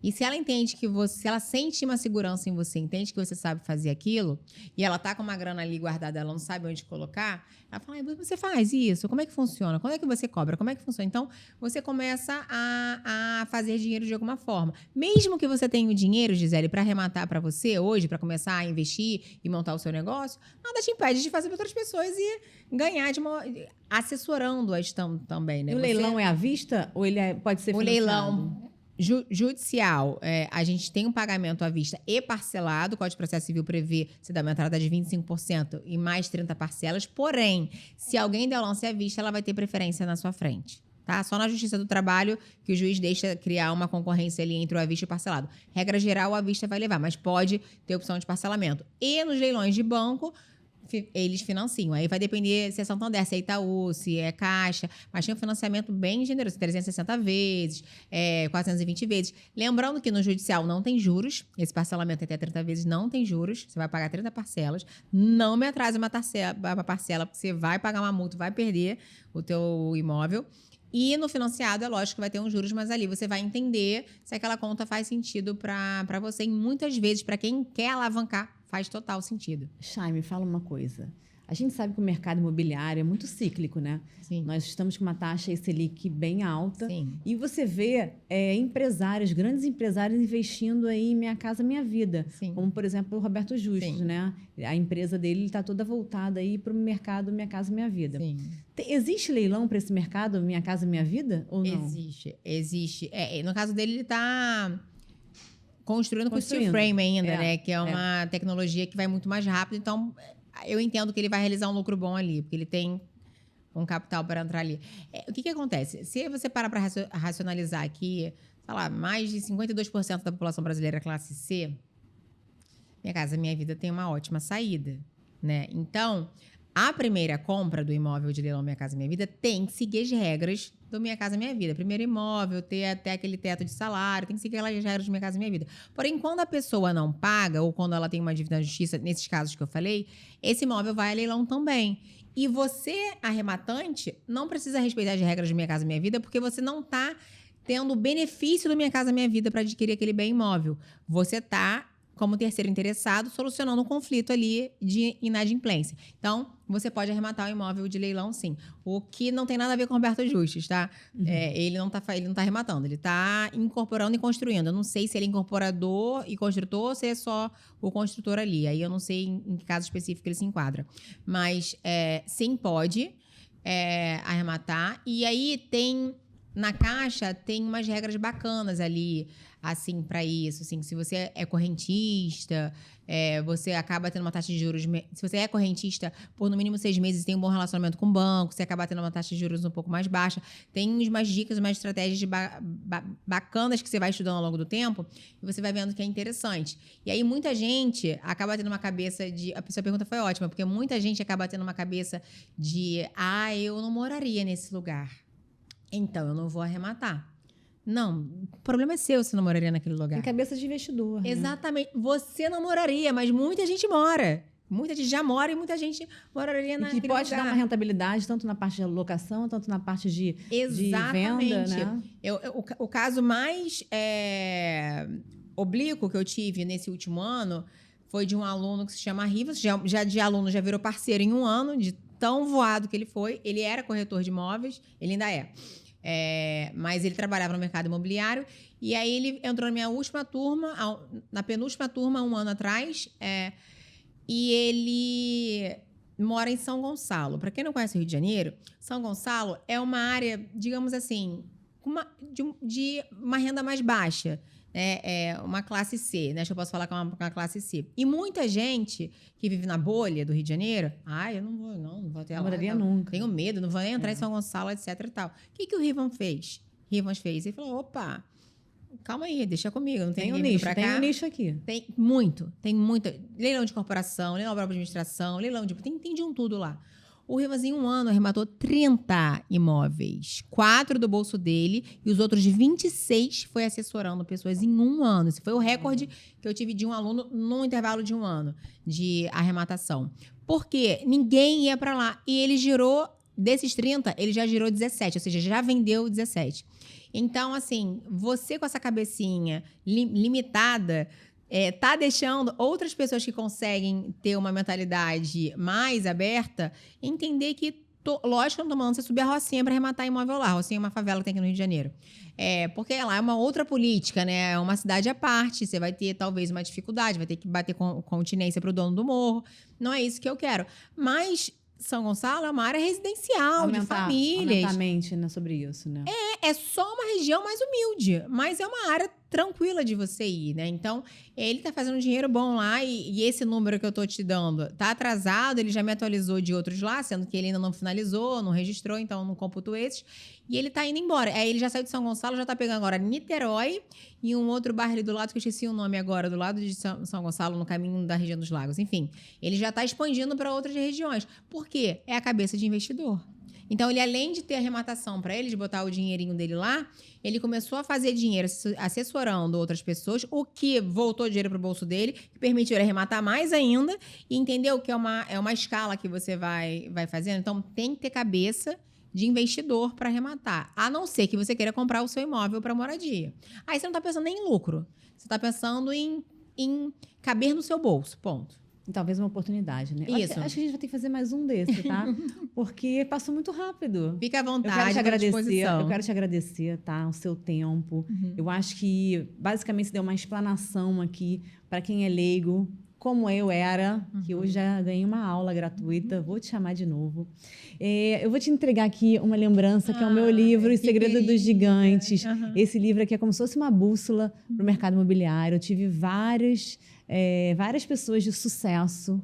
E se ela entende se ela sente uma segurança em você, entende que você sabe fazer aquilo, e ela tá com uma grana ali guardada, ela não sabe onde colocar, ela fala, você faz isso? Como é que funciona? Quando é que você cobra? Como é que funciona? Então, você começa a fazer dinheiro de alguma forma. Mesmo que você tenha o dinheiro, Gisele, para arrematar para você hoje, para começar a investir e montar o seu negócio, nada te impede de fazer para outras pessoas e ganhar assessorando-as também, né? E o leilão é à vista ou ele pode ser financiado? O leilão judicial, a gente tem um pagamento à vista e parcelado. O Código de Processo Civil prevê você dar uma entrada de 25% e mais 30 parcelas. Porém, se alguém der o lance à vista, ela vai ter preferência na sua frente. Tá? Só na Justiça do Trabalho que o juiz deixa criar uma concorrência ali entre o à vista e o parcelado. Regra geral, o à vista vai levar, mas pode ter opção de parcelamento. E nos leilões de banco, eles financiam. Aí vai depender se é Santander, se é Itaú, se é Caixa, mas tem um financiamento bem generoso, 360 vezes, 420 vezes. Lembrando que no judicial não tem juros, esse parcelamento até 30 vezes não tem juros, você vai pagar 30 parcelas, não me atrase uma parcela, porque você vai pagar uma multa, vai perder o teu imóvel. E no financiado, é lógico que vai ter uns juros, mas ali você vai entender se aquela conta faz sentido para você. E muitas vezes, para quem quer alavancar, faz total sentido. Chay, me fala uma coisa. A gente sabe que o mercado imobiliário é muito cíclico, né? Sim. Nós estamos com uma taxa Selic bem alta. Sim. E você vê empresários, grandes empresários investindo aí em Minha Casa Minha Vida. Sim. Como, por exemplo, o Roberto Justus, Sim. né? A empresa dele está toda voltada aí para o mercado Minha Casa Minha Vida. Sim. Existe leilão para esse mercado Minha Casa Minha Vida ou não? Existe. No caso dele, ele está construindo com steel frame ainda, né? Que é uma tecnologia que vai muito mais rápido. Então, eu entendo que ele vai realizar um lucro bom ali, porque ele tem um capital para entrar ali. O que acontece? Se você parar para racionalizar aqui, sei lá, mais de 52% da população brasileira é classe C, Minha Casa Minha Vida tem uma ótima saída, né? Então, a primeira compra do imóvel de leilão Minha Casa Minha Vida tem que seguir as regras do Minha Casa Minha Vida. Primeiro imóvel, ter até aquele teto de salário, tem que seguir aquelas regras do Minha Casa Minha Vida. Porém, quando a pessoa não paga, ou quando ela tem uma dívida na justiça, nesses casos que eu falei, esse imóvel vai a leilão também. E você, arrematante, não precisa respeitar as regras do Minha Casa Minha Vida, porque você não está tendo o benefício do Minha Casa Minha Vida para adquirir aquele bem imóvel. Você está, como terceiro interessado, solucionando um conflito ali de inadimplência. Então, você pode arrematar o imóvel de leilão, sim. O que não tem nada a ver com o Roberto Justus, tá? Ele não tá arrematando, ele está incorporando e construindo. Eu não sei se ele é incorporador e construtor ou se é só o construtor ali. Aí eu não sei em que caso específico ele se enquadra. Mas, sim, pode arrematar. E aí na Caixa tem umas regras bacanas ali, assim, para isso. Assim, se você é correntista, você acaba tendo uma taxa de juros... Se você é correntista por no mínimo 6 meses, tem um bom relacionamento com o banco, você acaba tendo uma taxa de juros um pouco mais baixa. Tem umas dicas, umas estratégias bacanas que você vai estudando ao longo do tempo e você vai vendo que é interessante. E aí, muita gente acaba tendo uma cabeça de... A sua pergunta foi ótima, porque muita gente acaba tendo uma cabeça de... eu não moraria nesse lugar. Então, eu não vou arrematar. Não, o problema é seu se não moraria naquele lugar. Tem cabeça de investidor. Exatamente. Né? Você não moraria, mas muita gente mora. Muita gente já mora e muita gente moraria naquele lugar. E que pode dar uma rentabilidade, tanto na parte de locação, tanto na parte de venda, né? O caso mais oblíquo que eu tive nesse último ano foi de um aluno que se chama Rivas. Já de aluno já virou parceiro em um ano, de tão voado que ele foi. Ele era corretor de imóveis, ele ainda é. Mas ele trabalhava no mercado imobiliário e aí ele entrou na minha última turma, na penúltima turma, um ano atrás, e ele mora em São Gonçalo. Para quem não conhece o Rio de Janeiro, São Gonçalo é uma área, digamos assim, de uma renda mais baixa. Uma classe C, né? Acho que eu posso falar que é uma classe C. E muita gente que vive na bolha do Rio de Janeiro, eu não vou até lá. Não moraria nunca. Tenho medo, não vou nem entrar em São Gonçalo, etc e tal. O que o Rivas fez? Ele falou, opa, calma aí, deixa comigo, não tem ninguém pra cá. Tem um nicho aqui. Tem muito. Leilão de corporação, leilão de administração, tem de um tudo lá. O Rivas, em um ano, arrematou 30 imóveis. 4 do bolso dele e os outros 26 foi assessorando pessoas em um ano. Esse foi o recorde que eu tive de um aluno num intervalo de um ano de arrematação. Porque ninguém ia para lá. E ele girou, desses 30, ele já girou 17, ou seja, já vendeu 17. Então, assim, você com essa cabecinha limitada... tá deixando outras pessoas que conseguem ter uma mentalidade mais aberta entender que, lógico, eu não tô mandando você subir a Rocinha para arrematar imóvel lá. A Rocinha é uma favela que tem aqui no Rio de Janeiro. Porque lá é uma outra política, né? É uma cidade à parte. Você vai ter, talvez, uma dificuldade, vai ter que bater continência para o dono do morro. Não é isso que eu quero. Mas São Gonçalo é uma área residencial, de famílias. Aumentar a mente, né, sobre isso, né? É só uma região mais humilde, mas é uma área tranquila de você ir, né? Então, ele tá fazendo um dinheiro bom lá e esse número que eu tô te dando tá atrasado, ele já me atualizou de outros lá, sendo que ele ainda não finalizou, não registrou, então não computo esses. E ele tá indo embora. Aí ele já saiu de São Gonçalo, já tá pegando agora Niterói e um outro bairro ali do lado, que eu esqueci o nome agora, do lado de São Gonçalo, no caminho da região dos lagos. Enfim, ele já tá expandindo para outras regiões. Por quê? É a cabeça de investidor. Então, ele, além de ter arrematação para ele, de botar o dinheirinho dele lá, ele começou a fazer dinheiro assessorando outras pessoas, o que voltou dinheiro para o bolso dele, que permitiu ele arrematar mais ainda, e entendeu que é uma escala que você vai fazendo. Então, tem que ter cabeça de investidor para arrematar, a não ser que você queira comprar o seu imóvel para moradia. Aí você não está pensando nem em lucro, você está pensando em caber no seu bolso, ponto. Talvez uma oportunidade, né? Isso. Acho que a gente vai ter que fazer mais um desse, tá? Porque passou muito rápido. Fica à vontade, eu quero te agradecer, tá? O seu tempo. Eu acho que, basicamente, você deu uma explanação aqui para quem é leigo, como eu era, que hoje já ganhei uma aula gratuita. Vou te chamar de novo. Eu vou te entregar aqui uma lembrança, que é o meu livro, O Segredo dos Gigantes. Esse livro aqui é como se fosse uma bússola para o mercado imobiliário. Eu tive várias pessoas de sucesso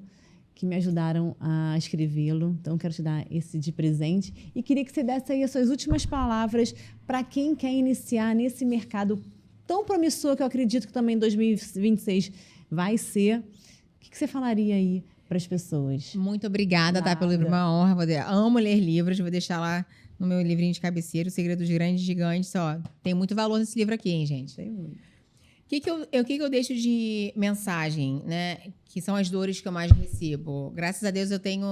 que me ajudaram a escrevê-lo. Então, quero te dar esse de presente. E queria que você desse aí as suas últimas palavras para quem quer iniciar nesse mercado tão promissor, que eu acredito que também em 2026 vai ser. O que você falaria aí para as pessoas? Muito obrigada, tá? Pelo livro, uma honra. Amo ler livros, vou deixar lá no meu livrinho de cabeceira, O Segredo dos Grandes Gigantes. Ó, tem muito valor nesse livro aqui, hein, gente? Tem muito. O que eu deixo de mensagem, né? Que são as dores que eu mais recebo. Graças a Deus eu tenho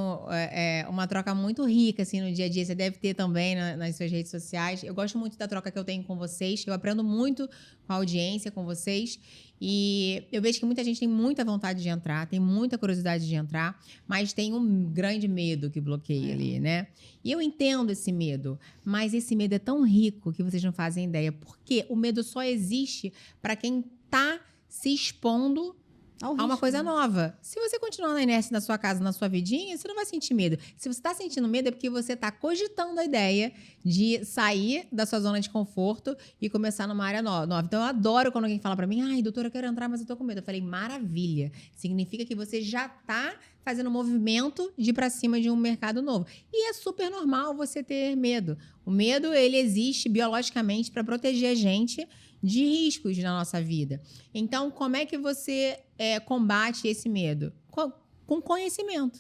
uma troca muito rica assim, no dia a dia. Você deve ter também nas suas redes sociais. Eu gosto muito da troca que eu tenho com vocês. Eu aprendo muito com a audiência, com vocês. E eu vejo que muita gente tem muita vontade de entrar, tem muita curiosidade de entrar, mas tem um grande medo que bloqueia ali, né? E eu entendo esse medo, mas esse medo é tão rico que vocês não fazem ideia. Porque o medo só existe para quem está se expondo a uma coisa nova. Se você continuar na inércia na sua casa, na sua vidinha, você não vai sentir medo. Se você está sentindo medo, é porque você está cogitando a ideia de sair da sua zona de conforto e começar numa área nova. Então, eu adoro quando alguém fala para mim, ai, doutora, eu quero entrar, mas eu tô com medo. Eu falei, maravilha. Significa que você já está fazendo um movimento de ir para cima de um mercado novo. E é super normal você ter medo. O medo, ele existe biologicamente para proteger a gente de riscos na nossa vida. Então, como é que você combate esse medo? Com conhecimento.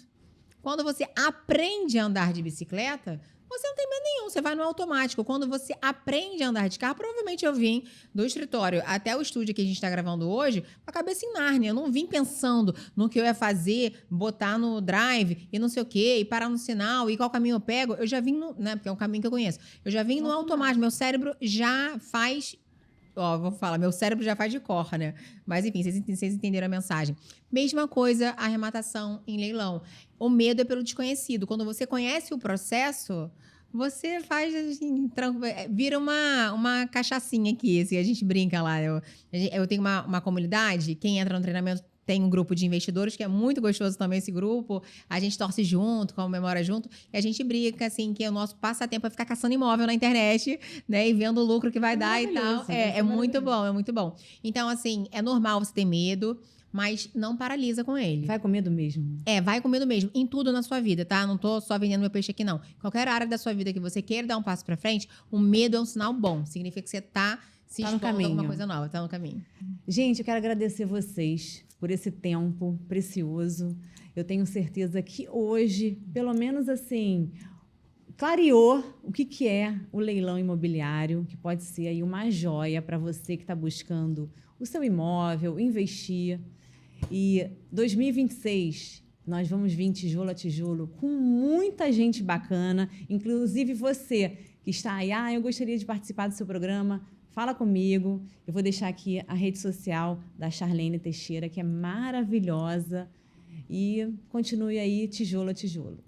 Quando você aprende a andar de bicicleta, você não tem medo nenhum, você vai no automático. Quando você aprende a andar de carro, provavelmente eu vim do escritório até o estúdio que a gente está gravando hoje com a cabeça em Nárnia. Eu não vim pensando no que eu ia fazer, botar no drive e não sei o quê, e parar no sinal, e qual caminho eu pego. Eu já vim porque é um caminho que eu conheço. Eu já vim no automático. Meu cérebro já faz... vou falar, meu cérebro já faz de cor, né? Mas, enfim, vocês entenderam a mensagem. Mesma coisa, a arrematação em leilão. O medo é pelo desconhecido. Quando você conhece o processo, você faz, assim, vira uma cachaçinha aqui, assim, a gente brinca lá. Eu tenho uma comunidade, quem entra no treinamento tem um grupo de investidores, que é muito gostoso também esse grupo. A gente torce junto, comemora junto. E a gente brinca, assim, que o nosso passatempo é ficar caçando imóvel na internet, né? E vendo o lucro que vai dar e tal. É muito bom, é muito bom. Então, assim, é normal você ter medo, mas não paralisa com ele. Vai com medo mesmo. Vai com medo mesmo. Em tudo na sua vida, tá? Não tô só vendendo meu peixe aqui, não. Qualquer área da sua vida que você queira dar um passo pra frente, o medo é um sinal bom. Significa que você tá se expondo a alguma coisa nova. Tá no caminho. Gente, eu quero agradecer vocês por esse tempo precioso. Eu tenho certeza que hoje, pelo menos assim, clareou o que é o leilão imobiliário, que pode ser aí uma joia para você que está buscando o seu imóvel, investir. E 2026, nós vamos vir tijolo a tijolo com muita gente bacana, inclusive você que está aí, eu gostaria de participar do seu programa. Fala comigo, eu vou deixar aqui a rede social da Charlene Teixeira, que é maravilhosa, e continue aí tijolo a tijolo.